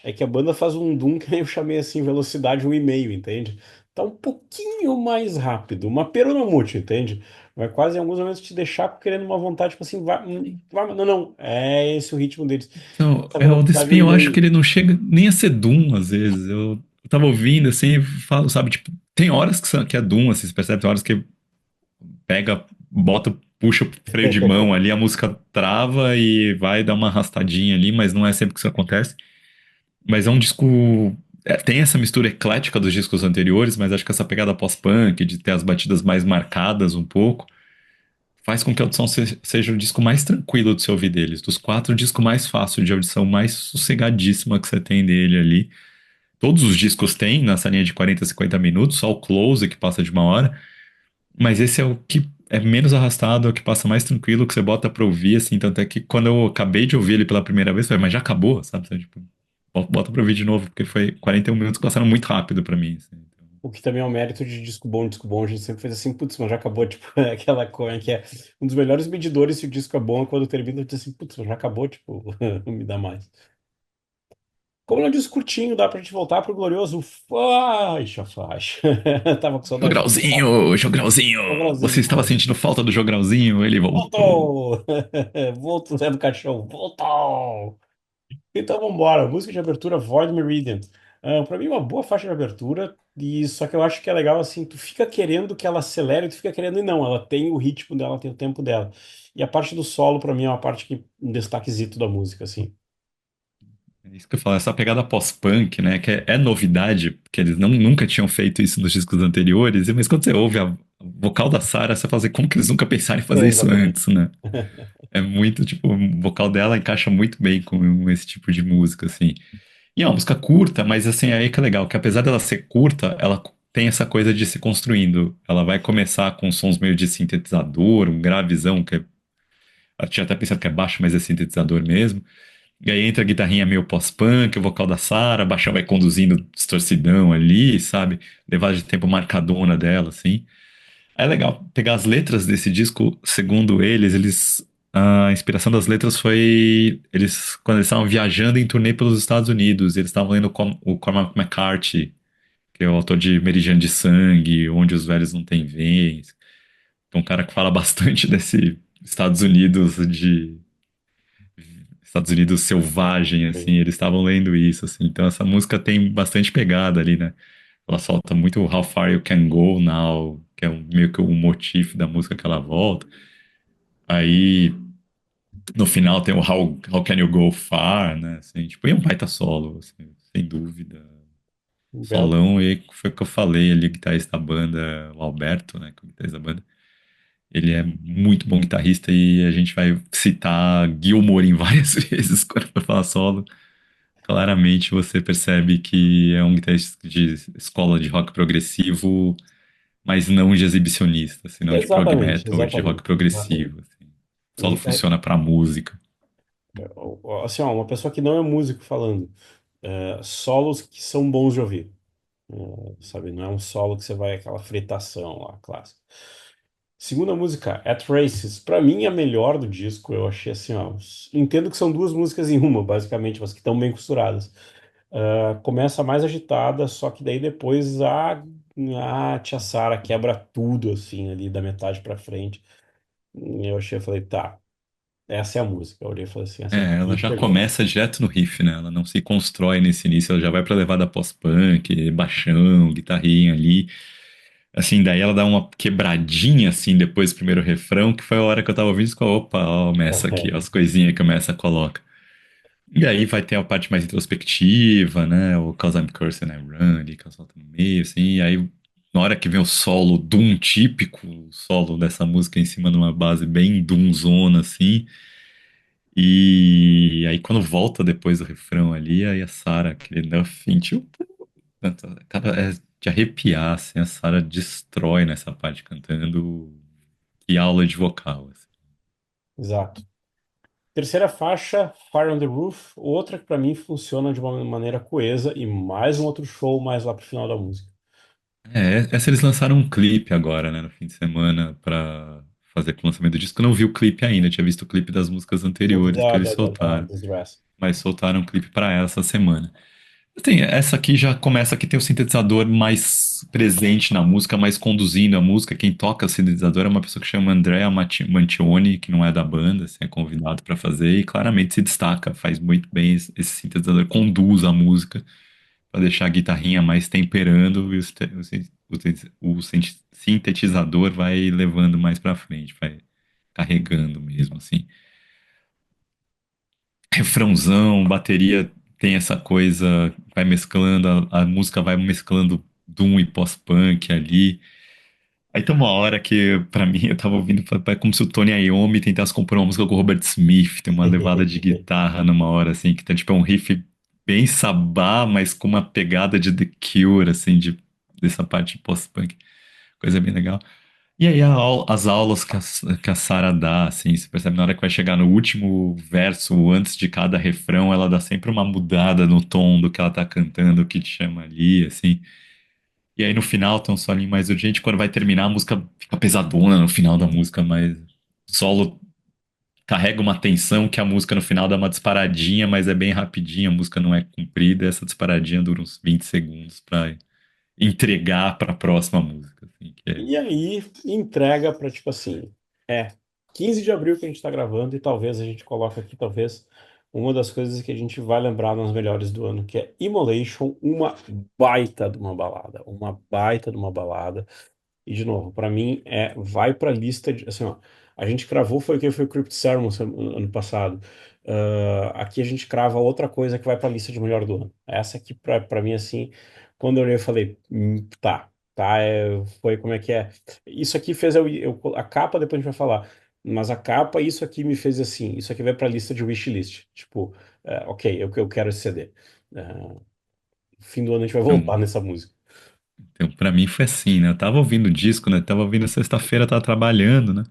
é que a banda faz um Doom que eu chamei assim, velocidade 1,5, entende? Tá um pouquinho mais rápido, uma peronomútil, entende? Vai quase em alguns momentos te deixar querendo uma vontade, tipo assim, vai, não, não, é esse o ritmo deles. Então, Essa o The velocidade Spin, um e eu acho que meio. ele não chega nem a ser Doom, às vezes. Eu tava ouvindo, assim, e falo, sabe, tipo, tem horas que é Doom, assim, você percebe, tem horas que pega, bota, puxa o freio de mão ali, a música trava e vai dar uma arrastadinha ali, mas não é sempre que isso acontece. Mas é um disco. Tem essa mistura eclética dos discos anteriores, mas acho que essa pegada pós-punk, de ter as batidas mais marcadas um pouco, faz com que a audição seja o disco mais tranquilo de se ouvir deles. Dos quatro, o disco mais fácil de audição, mais sossegadíssima que você tem dele ali. Todos os discos têm nessa linha de 40 a 50 minutos, só o Close que passa de 1 hora. Mas esse é o que é menos arrastado, é o que passa mais tranquilo, que você bota pra ouvir, assim. Tanto é que quando eu acabei de ouvir ele pela primeira vez, eu falei, mas já acabou, sabe? Você, tipo, bota pra ouvir de novo, porque foi 41 minutos que passaram muito rápido pra mim, assim. O que também é um mérito de disco bom. A gente sempre fez assim, putz, mas já acabou, tipo, é aquela coisa que é um dos melhores medidores se o disco é bom é quando termina, tu diz assim, putz, mas já acabou, tipo, me dá mais. Como ele é um disco curtinho, dá pra gente voltar pro glorioso faixa, faixa. Tava com saudade do Jogralzinho, Jogralzinho! Você estava Jogralzinho. sentindo falta do Jogralzinho? Ele voltou. Voltou! Voltou, Zé do Caixão, voltou! Então vambora, música de abertura Void Meridian. Pra mim, uma boa faixa de abertura, e só que eu acho que é legal assim, tu fica querendo que ela acelere, tu fica querendo, e não, ela tem o ritmo dela, tem o tempo dela. E a parte do solo, pra mim, é uma parte que um destaquezito da música, assim. É isso que eu falo, essa pegada pós-punk, né? Que é novidade, porque eles nunca tinham feito isso nos discos anteriores, mas quando você ouve a vocal da Sarah, você fala assim, como que eles nunca pensaram em É, fazer isso exatamente. antes, né? É muito, tipo, o vocal dela encaixa muito bem com esse tipo de música, assim. E é uma música curta, mas assim, é aí que é legal, que apesar dela ser curta, ela tem essa coisa de se construindo. Ela vai começar com sons meio de sintetizador, um gravizão, eu tinha até pensado que é baixo, mas é sintetizador mesmo. E aí entra a guitarrinha meio pós-punk, o vocal da Sarah, a baixão vai conduzindo distorcidão ali, sabe? Levada de tempo marcadona dela, assim. É legal pegar as letras desse disco, segundo eles, a inspiração das letras foi eles quando eles estavam viajando em turnê pelos Estados Unidos, eles estavam lendo o Cormac McCarthy, que é o autor de Meridiano de Sangue, Onde os Velhos Não Têm Vez. É um cara que fala bastante desse Estados Unidos selvagem, assim, Sim. eles estavam lendo isso, assim. Então essa música tem bastante pegada ali, né? Ela solta muito How Far You Can Go Now, que é meio que o motif da música que ela volta. Aí no final tem o How Can You Go Far, né? Assim, tipo, e é um baita solo, assim, sem dúvida. Belo. solão, e foi o que eu falei ali, o guitarrista da banda, o Alberto, né, que é o guitarrista da banda. Ele é muito bom guitarrista e a gente vai citar Gilmour em várias vezes quando for falar solo. Claramente você percebe que é um guitarrista de escola de rock progressivo, mas não de exibicionista, senão de prog Exatamente, metal, de rock exatamente, exatamente. progressivo. Assim. O Um solo guitarra, funciona pra música. assim, ó, uma pessoa que não é músico falando, solos que são bons de ouvir, sabe? Não é um solo que você vai aquela fritação lá, clássica. Segunda música, At Races. Pra mim, a melhor do disco, eu achei assim, ó. Entendo que são duas músicas em uma, basicamente, mas que estão bem costuradas. Começa mais agitada, só que daí depois a Tia Sarah quebra tudo, assim, ali da metade pra frente. Eu achei, eu falei, tá, essa é a música. Eu olhei e falei assim, essa É, ela aqui já pegou. começa direto no riff, né? Ela não se constrói nesse início, ela já vai pra levada pós-punk, baixão, guitarrinha ali. Assim, daí ela dá uma quebradinha, assim, depois do primeiro refrão, que foi a hora que eu tava ouvindo, e opa, ó, começa aqui, ó, as coisinhas que começa a coloca. E aí vai ter a parte mais introspectiva, né? O Cause I'm Cursed and I Run ali, que ela solta no meio, assim, e aí na hora que vem o solo Doom típico, o solo dessa música em cima de uma base bem Doomzona, assim, e aí quando volta depois do refrão ali, aí a Sarah, aquele Nothing, tipo, cara, é de arrepiar, assim, a Sarah destrói nessa parte cantando, que aula de vocal, assim. Exato. Terceira faixa, Fire on the Roof, outra que pra mim funciona de uma maneira coesa e mais um outro show mais lá pro final da música. É, essa eles lançaram um clipe agora, né, no fim de semana, pra fazer com o lançamento do disco. Eu não vi o clipe ainda, tinha visto o clipe das músicas Eu vi anteriores que eles da soltaram, Desgraça. mas soltaram um clipe pra essa semana. Tem, essa aqui já começa que tem o sintetizador mais presente na música, mais conduzindo a música. Quem toca o sintetizador é uma pessoa que chama Andrea Mantioni, que não é da banda, assim, é convidado pra fazer e claramente se destaca, faz muito bem esse sintetizador, conduz a música para deixar a guitarrinha mais temperando e sintetizador vai levando mais para frente, vai carregando mesmo, assim. Refrãozão, bateria tem essa coisa, vai mesclando, a música vai mesclando doom e pós-punk ali. Aí tem uma hora que, pra mim, eu tava ouvindo, é como se o Tony Iommi tentasse compor uma música com o Robert Smith, tem uma levada de guitarra numa hora, assim, que tá tipo é um riff bem sabá, mas com uma pegada de The Cure, assim, dessa parte de post-punk, coisa bem legal. E aí as aulas que a Sarah dá, assim, você percebe na hora que vai chegar no último verso, antes de cada refrão, ela dá sempre uma mudada no tom do que ela tá cantando, o que te chama ali, assim. E aí no final tem um solinho mais urgente. Quando vai terminar, a música fica pesadona no final da música, mas o solo carrega uma tensão que a música no final dá uma disparadinha, mas é bem rapidinha, a música não é comprida. Essa disparadinha dura uns 20 segundos pra entregar pra próxima música. Assim, que é... E aí entrega para tipo assim, é 15 de abril que a gente está gravando e talvez a gente coloque aqui talvez uma das coisas que a gente vai lembrar nas melhores do ano, que é Immolation, uma baita de uma balada, uma baita de uma balada. E de novo, pra mim vai pra lista de assim, ó, a gente cravou foi o que foi o Crypt Sermon ano passado. Aqui a gente crava outra coisa que vai pra lista de melhor do ano. Essa aqui pra mim assim, quando eu olhei eu falei, tá, foi como é que é. Isso aqui fez a capa depois a gente vai falar. Mas a capa, isso aqui me fez assim, isso aqui vai pra lista de wishlist. Tipo, ok, eu quero esse CD. No fim do ano a gente vai Então, voltar nessa música. então, pra mim foi assim, né? Eu tava ouvindo o disco, né? Tava ouvindo sexta-feira, tava trabalhando, né?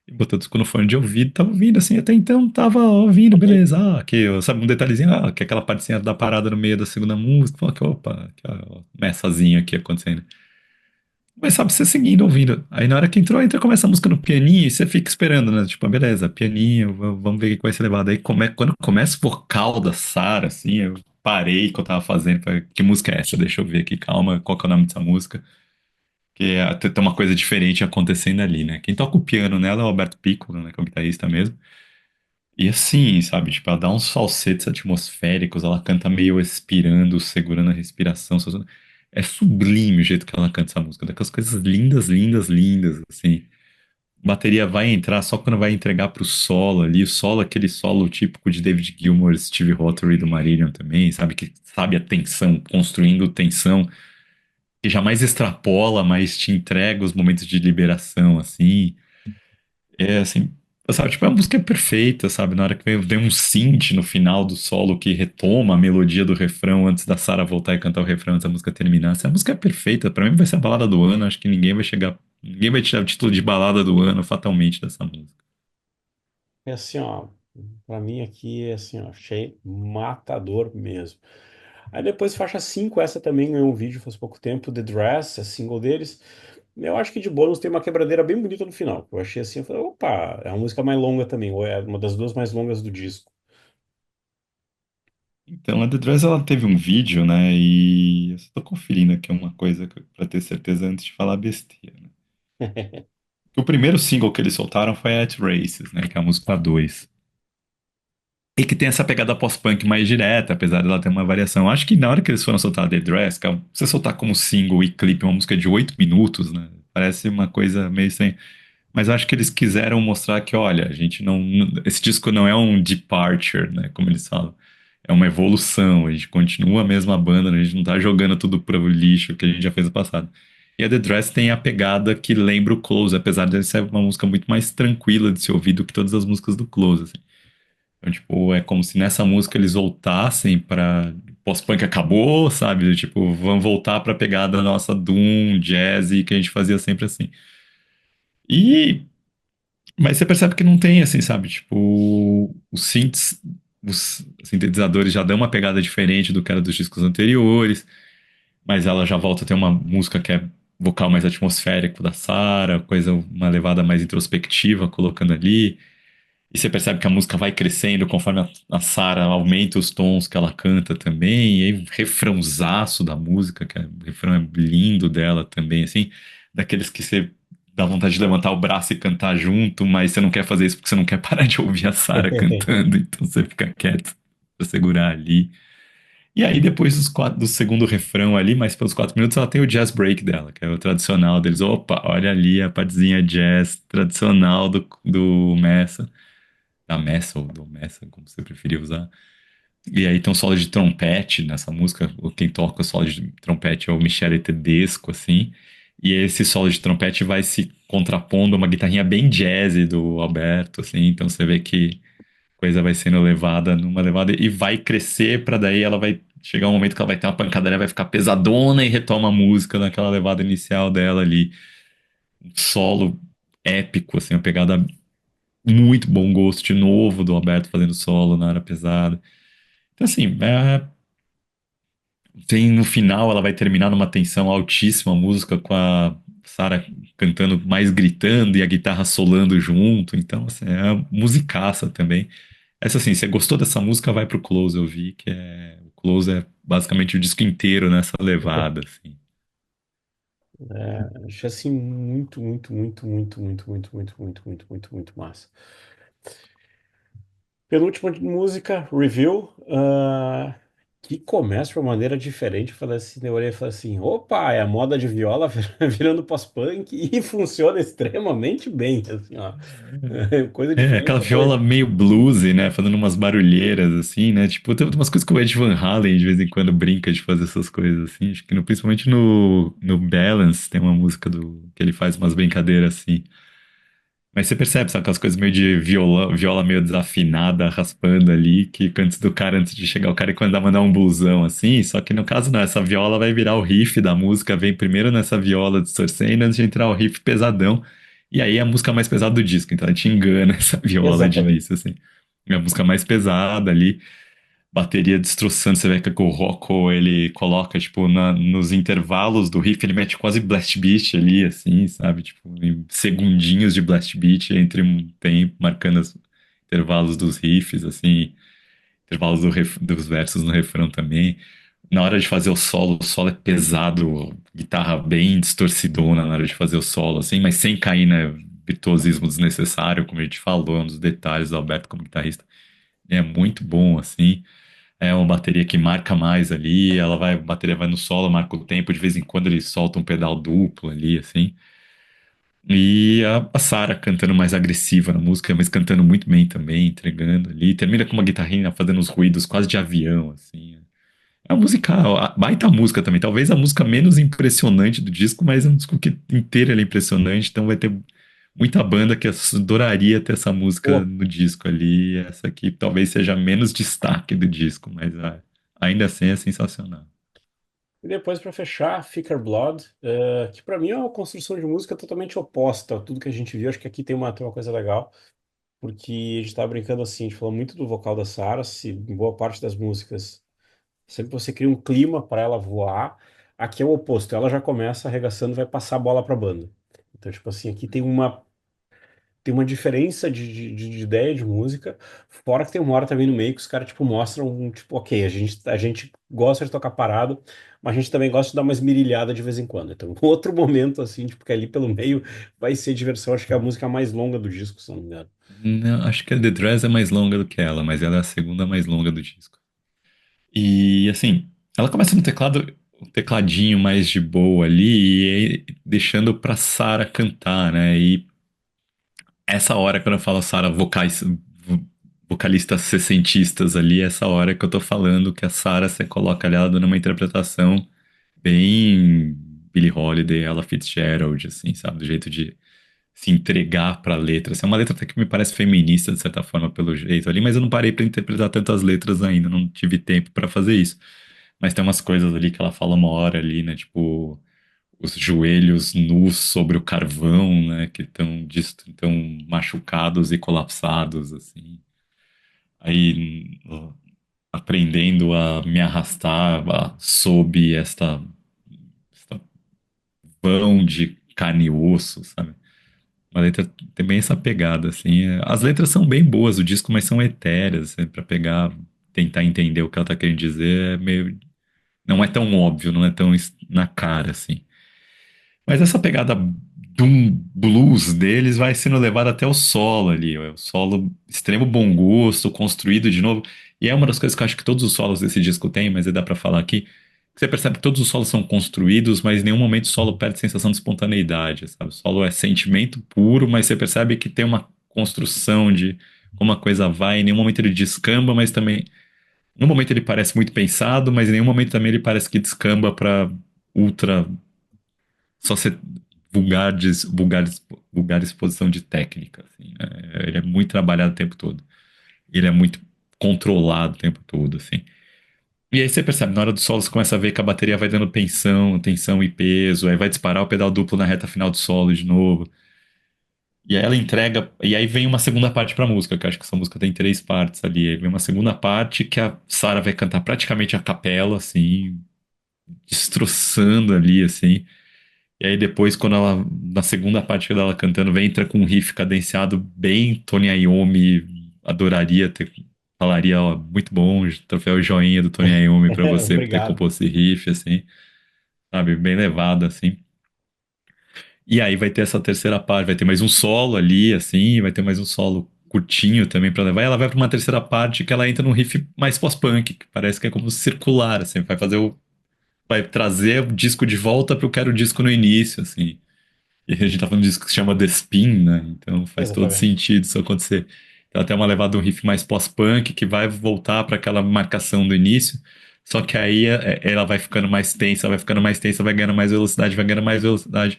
E botando o disco no fone de ouvido, tava ouvindo assim, até então tava ouvindo, Ok. beleza. Ah, que, sabe, um detalhezinho, que é aquela partezinha da parada no meio da segunda música. Fala que, opa, que ó, messazinha aqui acontecendo. Mas sabe, você seguindo ouvindo. Aí na hora que entra, começa a música no pianinho e você fica esperando, né? Tipo, beleza, pianinho, vamos ver o que vai ser levado. Aí quando começa o vocal da Sarah, assim, eu parei o que eu tava fazendo. Falei, que música é essa? Deixa eu ver aqui, calma, qual que é o nome dessa música? Que tem uma coisa diferente acontecendo ali, né? Quem toca o piano nela é o Alberto Piccolo, né? Que é o guitarrista mesmo. E assim, sabe? Tipo, ela dá uns falsetes atmosféricos, ela canta meio expirando, segurando a respiração. É sublime o jeito que ela canta essa música. Daquelas coisas lindas, lindas, lindas, assim. bateria vai entrar só quando vai entregar pro solo ali. O solo, aquele solo típico de David Gilmour, Steve Rothery do Marillion também, sabe? Que sabe a tensão, construindo tensão, que jamais extrapola, mas te entrega os momentos de liberação, assim. É assim, sabe? Tipo, a música é perfeita, sabe? Na hora que vem um synth no final do solo que retoma a melodia do refrão antes da Sarah voltar e cantar o refrão antes da música terminar. Essa música é perfeita. Pra mim vai ser a balada do ano. Acho que ninguém vai chegar. Ninguém vai tirar o título de balada do ano fatalmente dessa música. É assim, ó, pra mim aqui é assim, ó, achei matador mesmo. Aí depois faixa 5 essa também ganhou um vídeo faz pouco tempo, The Dress, é single deles. Eu acho que de bônus tem uma quebradeira bem bonita no final. Eu achei assim, eu falei, opa, é uma música mais longa também, ou é uma das duas mais longas do disco. Então, a The Dress, ela teve um vídeo, né? E eu só tô conferindo aqui uma coisa pra ter certeza antes de falar besteira, né? O primeiro single que eles soltaram foi At Races, né? Que é a música 2. E que tem essa pegada pós-punk mais direta, apesar dela ter uma variação. Acho que na hora que eles foram soltar The Dress, que você soltar como single e clipe uma música de 8 minutos, né? Parece uma coisa meio sem. Mas eu acho que eles quiseram mostrar que, olha, a gente não. Esse disco não é um departure, né? Como eles falam. É uma evolução. A gente continua a mesma banda, né? A gente não tá jogando tudo pro lixo que a gente já fez no passado. E a The Dress tem a pegada que lembra o Close, apesar de ser uma música muito mais tranquila de se ouvir do que todas as músicas do Close, assim. Então, tipo, é como se nessa música eles voltassem pra. Pós-punk acabou, sabe? Tipo, vamos voltar pra pegada nossa Doom, jazz que a gente fazia sempre assim. E. Mas você percebe que não tem, assim, sabe? Tipo, os synths, os sintetizadores já dão uma pegada diferente do que era dos discos anteriores, mas ela já volta a ter uma música que é vocal mais atmosférico da Sarah, coisa, uma levada mais introspectiva colocando ali. E você percebe que a música vai crescendo conforme a Sarah aumenta os tons que ela canta também. E aí, o refrãozaço da música, que é, o refrão é lindo dela também, assim. Daqueles que você dá vontade de levantar o braço e cantar junto, mas você não quer fazer isso porque você não quer parar de ouvir a Sarah cantando. Então você fica quieto pra segurar ali. E aí, depois do segundo refrão ali, mais pelos 4 minutos, ela tem o jazz break dela, que é o tradicional deles. Opa, olha ali a partezinha jazz tradicional do Messa da Messa ou do Messa, como você preferir usar. E aí tem um solo de trompete nessa música. Quem toca o solo de trompete é o Michele Tedesco, assim. E esse solo de trompete vai se contrapondo a uma guitarrinha bem jazzy do Alberto, assim. Então você vê que a coisa vai sendo levada numa levada e vai crescer para daí ela vai chegar um momento que ela vai ter uma pancadaria, vai ficar pesadona e retoma a música naquela levada inicial dela ali. Um solo épico, assim, uma pegada muito bom gosto de novo do Alberto fazendo solo na área pesada. Então, assim, tem no final ela vai terminar numa tensão altíssima, a música com a Sarah cantando mais gritando e a guitarra solando junto. Então, assim, é uma musicaça também. Essa, assim, você gostou dessa música, vai pro Close, eu vi que o Close é basicamente o disco inteiro nessa levada, assim. É, achei assim muito, muito, muito, muito, muito, muito, muito, muito, muito, muito, muito massa. Penúltima música, Review, que começa de uma maneira diferente. Eu falei assim, eu olhei e falei assim, opa, é a moda de viola virando pós-punk e funciona extremamente bem, assim, ó. Coisa É, diferente aquela pra coisa. viola meio bluesy, né? Fazendo umas barulheiras, assim, né? Tipo, tem umas coisas que o Ed Van Halen de vez em quando brinca de fazer essas coisas, assim. Acho que principalmente no Balance tem uma música que ele faz umas brincadeiras assim. Mas você percebe, sabe, aquelas coisas meio de viola meio desafinada, raspando ali, que antes do cara, antes de chegar o cara, e quando dá mandar um blusão assim, só que no caso não, essa viola vai virar o riff da música, vem primeiro nessa viola distorcendo antes de entrar o riff pesadão, e aí é a música mais pesada do disco, então ela te engana essa viola de Exatamente. início, assim. É a música mais pesada ali, bateria destroçando, você vê que o Rocco, ele coloca, tipo, nos intervalos do riff, ele mete quase blast beat ali, assim, sabe? Tipo, em segundinhos de blast beat entre um tempo, marcando os intervalos dos riffs, assim, intervalos dos versos no refrão também. Na hora de fazer o solo é pesado, guitarra bem distorcidona na hora de fazer o solo, assim, mas sem cair, né, virtuosismo desnecessário, como a gente falou, nos detalhes do Alberto como guitarrista. É muito bom, assim. É uma bateria que marca mais ali, a bateria vai no solo, marca o tempo, de vez em quando ele solta um pedal duplo ali, assim. E a Sarah cantando mais agressiva na música, mas cantando muito bem também, entregando ali. Termina com uma guitarrinha fazendo uns ruídos quase de avião, assim. É uma música, a baita música também. Talvez a música menos impressionante do disco, mas é um disco que inteiro ele é impressionante. Então vai ter muita banda que adoraria ter essa música Pô, no disco ali. Essa aqui talvez seja menos destaque do disco, mas ainda assim é sensacional. e depois, para fechar, Thicker Blood, que para mim é uma construção de música totalmente oposta a tudo que a gente viu. Acho que aqui tem uma coisa legal, porque a gente tava brincando assim, a gente falou muito do vocal da Sarah, se em boa parte das músicas, sempre você cria um clima para ela voar. Aqui é o oposto, ela já começa arregaçando e vai passar a bola para a banda. Então, tipo assim, aqui tem uma diferença de ideia de música, fora que tem uma hora também no meio que os caras, tipo, mostram, tipo, ok, a gente gosta de tocar parado, mas a gente também gosta de dar uma esmerilhada de vez em quando. Então, outro momento, assim, tipo, que ali pelo meio vai ser diversão, acho que é a música mais longa do disco, se não me engano. Não, acho que a The Dress é mais longa do que ela, mas ela é a segunda mais longa do disco. E assim, ela começa no teclado, um tecladinho mais de boa ali, e aí deixando pra Sarah cantar, né? E essa hora, quando eu falo Sarah, vocalistas sessentistas ali, essa hora que eu tô falando que a Sarah você coloca ali, ela dando uma interpretação bem Billie Holiday, Ella Fitzgerald, assim, sabe? Do jeito de se entregar pra letra. Assim, é uma letra até que me parece feminista, de certa forma, pelo jeito ali, mas eu não parei pra interpretar tantas letras ainda, não tive tempo pra fazer isso. Mas tem umas coisas ali que ela fala uma hora ali, né? Tipo, os joelhos nus sobre o carvão, né? Que estão machucados e colapsados, assim. Aí, aprendendo a me arrastar sob esta vão de carne e osso, sabe? Uma letra tem bem essa pegada, assim. As letras são bem boas, o disco, mas são etéreas, assim, pra pegar, tentar entender o que ela tá querendo dizer, é meio. Não é tão óbvio, não é tão na cara, assim. Mas essa pegada doom blues deles vai sendo levada até o solo ali. O solo, extremo bom gosto, construído de novo. E é uma das coisas que eu acho que todos os solos desse disco têm, mas dá pra falar aqui. Que você percebe que todos os solos são construídos, mas em nenhum momento o solo perde a sensação de espontaneidade, sabe? O solo é sentimento puro, mas você percebe que tem uma construção de como a coisa vai. Em nenhum momento ele descamba, mas também. Em um momento ele parece muito pensado, mas em nenhum momento também ele parece que descamba pra ultra só ser vulgar exposição de técnica, assim, né? Ele é muito trabalhado o tempo todo. Ele é muito controlado o tempo todo, assim. E aí você percebe, na hora do solo, você começa a ver que a bateria vai dando tensão e peso, aí vai disparar o pedal duplo na reta final do solo de novo. E aí ela entrega, e aí vem uma segunda parte pra música, que eu acho que essa música tem três partes ali. Aí vem uma segunda parte que a Sarah vai cantar praticamente a capela, assim, destroçando ali, assim. E aí depois, quando ela, na segunda parte dela cantando, vem, entra com um riff cadenciado bem Tony Iommi, adoraria ter, falaria, ó, muito bom, troféu joinha do Tony Iommi pra você por ter Obrigado. composto esse riff, assim, sabe, bem levado, assim. E aí vai ter essa terceira parte, vai ter mais um solo ali, assim, vai ter mais um solo curtinho também pra levar, e ela vai pra uma terceira parte que ela entra num riff mais pós-punk, que parece que é como circular, assim, vai trazer o disco de volta pro que era o disco no início, assim. E a gente tá falando disso que se chama The Spin, né? Então faz todo Exatamente. sentido isso acontecer. Ela tem uma levada de um riff mais pós-punk que vai voltar para aquela marcação do início. Só que aí ela vai ficando mais tensa, vai ficando mais tensa, vai ganhando mais velocidade, vai ganhando mais velocidade.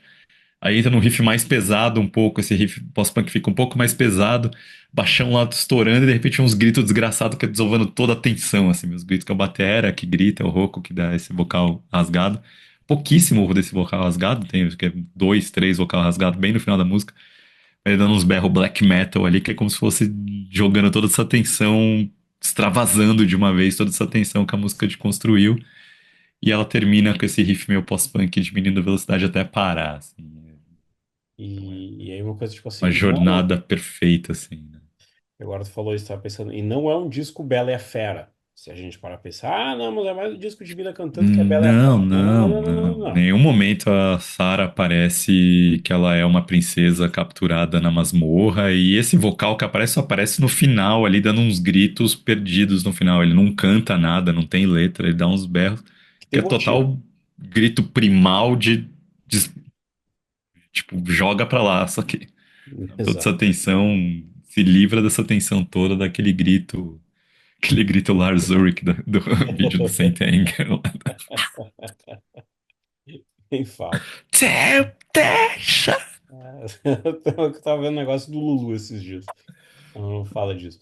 Aí entra num riff mais pesado um pouco, esse riff pós-punk fica um pouco mais pesado, baixão lá estourando e de repente uns gritos desgraçados que é desovando toda a tensão, assim, os gritos que é o batera que grita, é o rouco que dá esse vocal rasgado. Pouquíssimo desse vocal rasgado, tem acho que é dois, três vocal rasgado bem no final da música, ele dando uns berros black metal ali, que é como se fosse jogando toda essa tensão, extravasando de uma vez toda essa tensão que a música construiu, e ela termina com esse riff meio pós-punk diminuindo a velocidade até parar, assim. Então é E aí uma coisa, tipo uma assim, não. jornada perfeita, assim, né? Agora tu falou isso, tava pensando, e não é um disco Bela e a Fera. Se a gente parar pra pensar, não, mas é mais um disco de Vida cantando que é Bela e a Não, Fera. Não, não, não, não, não, não, não, não. não. Nenhum momento a Sarah parece que ela é uma princesa capturada na masmorra. E esse vocal que aparece só aparece no final, ali dando uns gritos perdidos no final. Ele não canta nada, não tem letra, ele dá uns berros, Que que tem é motivo. total grito primal de tipo, joga pra lá, só que toda essa Exato. tensão, se livra dessa tensão toda aquele grito Lars Ulrich do vídeo do Saint Anger. Nem fala. Temptation! Eu tava vendo um negócio do Lulu esses dias. Não fala disso.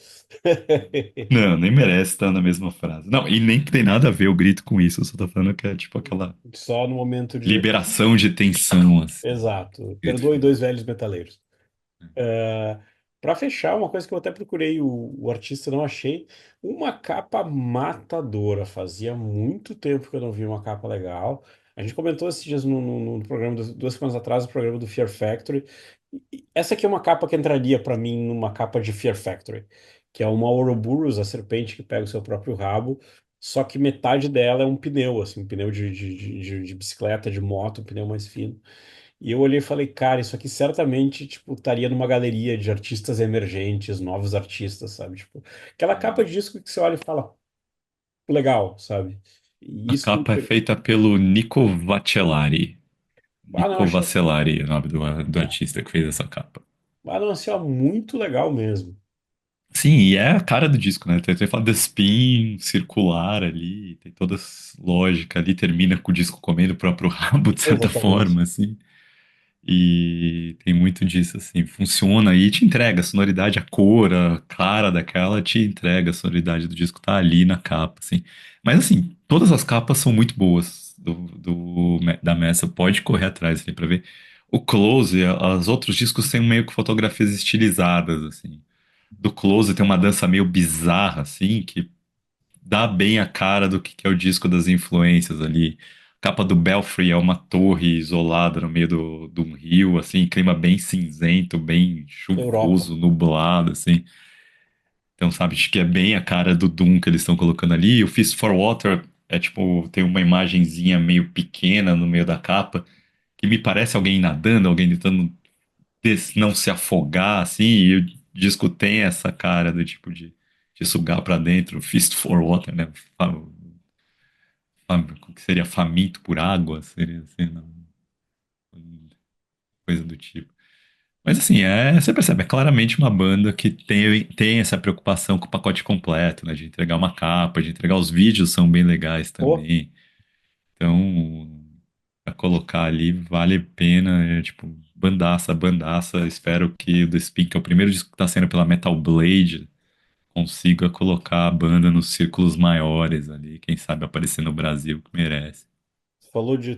Não, nem merece estar na mesma frase. Não, e nem tem nada a ver o grito com isso, eu só tô falando que é tipo aquela Só no momento de. liberação de tensão, assim. Exato. Grito Perdoe final. dois velhos metaleiros. Para fechar, uma coisa que eu até procurei o artista, não achei, uma capa matadora. Fazia muito tempo que eu não vi uma capa legal. A gente comentou esses dias no programa, 2 semanas atrás, o programa do Fear Factory. Essa aqui é uma capa que entraria para mim numa capa de Fear Factory, que é uma Ouroboros, a serpente que pega o seu próprio rabo, só que metade dela é um pneu, assim, um pneu de bicicleta, de moto, um pneu mais fino. E eu olhei e falei, cara, isso aqui certamente, tipo, estaria numa galeria de artistas emergentes, novos artistas, sabe? Tipo, aquela capa de disco que você olha e fala, legal, sabe? E A isso que me... capa é feita pelo Nico Vacellari. Ah, não, Nico achei... Vacellari é o nome do É. artista que fez essa capa. Ah, não, assim, ó, muito legal mesmo. Sim, e é a cara do disco, né? Tem falado de spin circular ali, tem toda essa lógica ali, termina com o disco comendo o próprio rabo, de certa Exatamente. forma, assim. E tem muito disso, assim, funciona e te entrega a sonoridade, a cor, a cara daquela te entrega a sonoridade do disco, tá ali na capa, assim. Mas, assim, todas as capas são muito boas da Messa, pode correr atrás, assim, pra ver. O Close, os outros discos têm meio que fotografias estilizadas, assim. Do Close tem uma dança meio bizarra, assim, que dá bem a cara do que é o disco das influências ali. A capa do Belfry é uma torre isolada no meio de um rio, assim, clima bem cinzento, bem Europa. chuvoso, nublado, assim. Então, sabe, acho que é bem a cara do Doom que eles estão colocando ali. O Fist for Water é tipo, tem uma imagenzinha meio pequena no meio da capa, que me parece alguém nadando, alguém tentando não se afogar, assim, e o disco tem essa cara do tipo de sugar pra dentro, Fist for Water, né? O que seria faminto por água, seria assim, coisa do tipo. Mas assim, você percebe, é claramente uma banda que tem essa preocupação com o pacote completo, né? De entregar uma capa, de entregar os vídeos são bem legais Pô, também. Então, pra colocar ali, vale a pena, tipo, bandaça, bandaça. Espero que o The Spin, que é o primeiro disco que tá saindo pela Metal Blade, consiga colocar a banda nos círculos maiores ali, quem sabe aparecer no Brasil, que merece.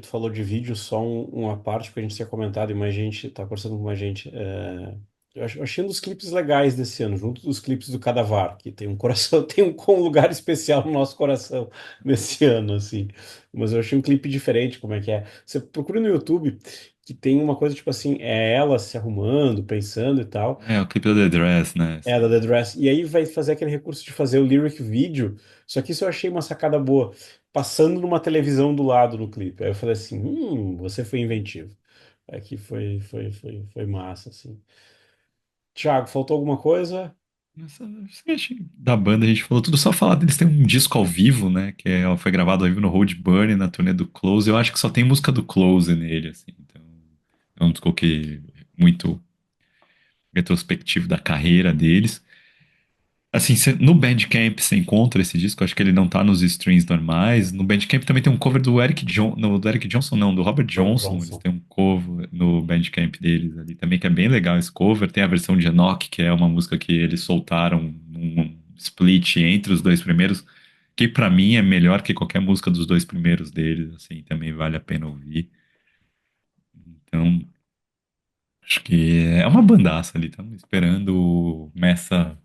tu falou de vídeo, só uma parte que a gente tinha comentado e mais gente, tá conversando com mais gente. Eu achei um dos clipes legais desse ano, junto dos clipes do Cadavar, que tem um coração, tem um lugar especial no nosso coração nesse ano, assim. Mas eu achei um clipe diferente, como é que é? Você procura no YouTube que tem uma coisa tipo assim, é ela se arrumando, pensando e tal. É, o clipe da The Dress, né? É, da Sim. The Dress. E aí vai fazer aquele recurso de fazer o lyric video. Só que isso eu achei uma sacada boa. Passando numa televisão do lado no clipe. Aí eu falei assim, você foi inventivo. Aqui foi massa, assim. Thiago, faltou alguma coisa? Da banda a gente falou tudo, só falar deles tem um disco ao vivo, né? Foi gravado ao vivo no Road Burn, na turnê do Close. Eu acho que só tem música do Close nele, assim. Então, é um disco que muito retrospectivo da carreira deles. Assim, no Bandcamp você encontra esse disco, acho que ele não tá nos streams normais. No Bandcamp também tem um cover do Eric Johnson, no, do Eric Johnson não, do Robert Robert Johnson, eles Johnson. têm um cover no Bandcamp deles ali também, que é bem legal esse cover. Tem a versão de Enoch, que é uma música que eles soltaram um split entre os dois primeiros, que pra mim é melhor que qualquer música dos dois primeiros deles, assim, também vale a pena ouvir. Então, acho que é uma bandaça ali, estamos esperando o Messa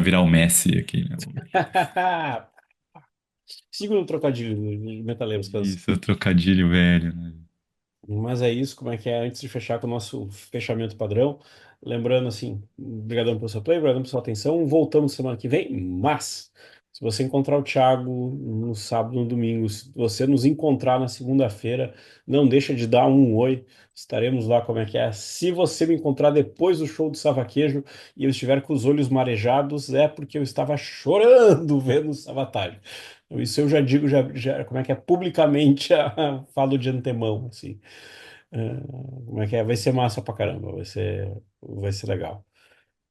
virar o Messi aqui, né? Siga no trocadilho de metaleiros. Isso, é trocadilho velho, né? Mas é isso, como é que é? Antes de fechar com o nosso fechamento padrão, lembrando assim, obrigadão pelo seu play, obrigadão pela sua atenção. Voltamos semana que vem, mas se você encontrar o Thiago no sábado, no domingo, se você nos encontrar na segunda-feira, não deixa de dar um oi. Estaremos lá, como é que é? Se você me encontrar depois do show do Savaquejo e eu estiver com os olhos marejados, é porque eu estava chorando vendo o Savatage. Isso eu já digo, como é que é? Publicamente, falo de antemão, assim. Como é que é? Vai ser massa pra caramba, vai ser legal.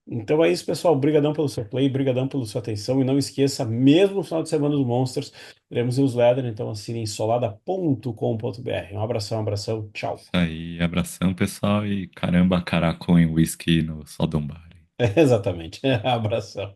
Então é isso, pessoal. Brigadão pelo seu play, brigadão pela sua atenção. E não esqueça, mesmo no final de semana do Monsters, teremos newsletter, então assine em solada.com.br. Um abração, abração, tchau. Isso aí, abração, pessoal, e caramba, caraca, em whisky no Sodom Bar. Exatamente. Abração.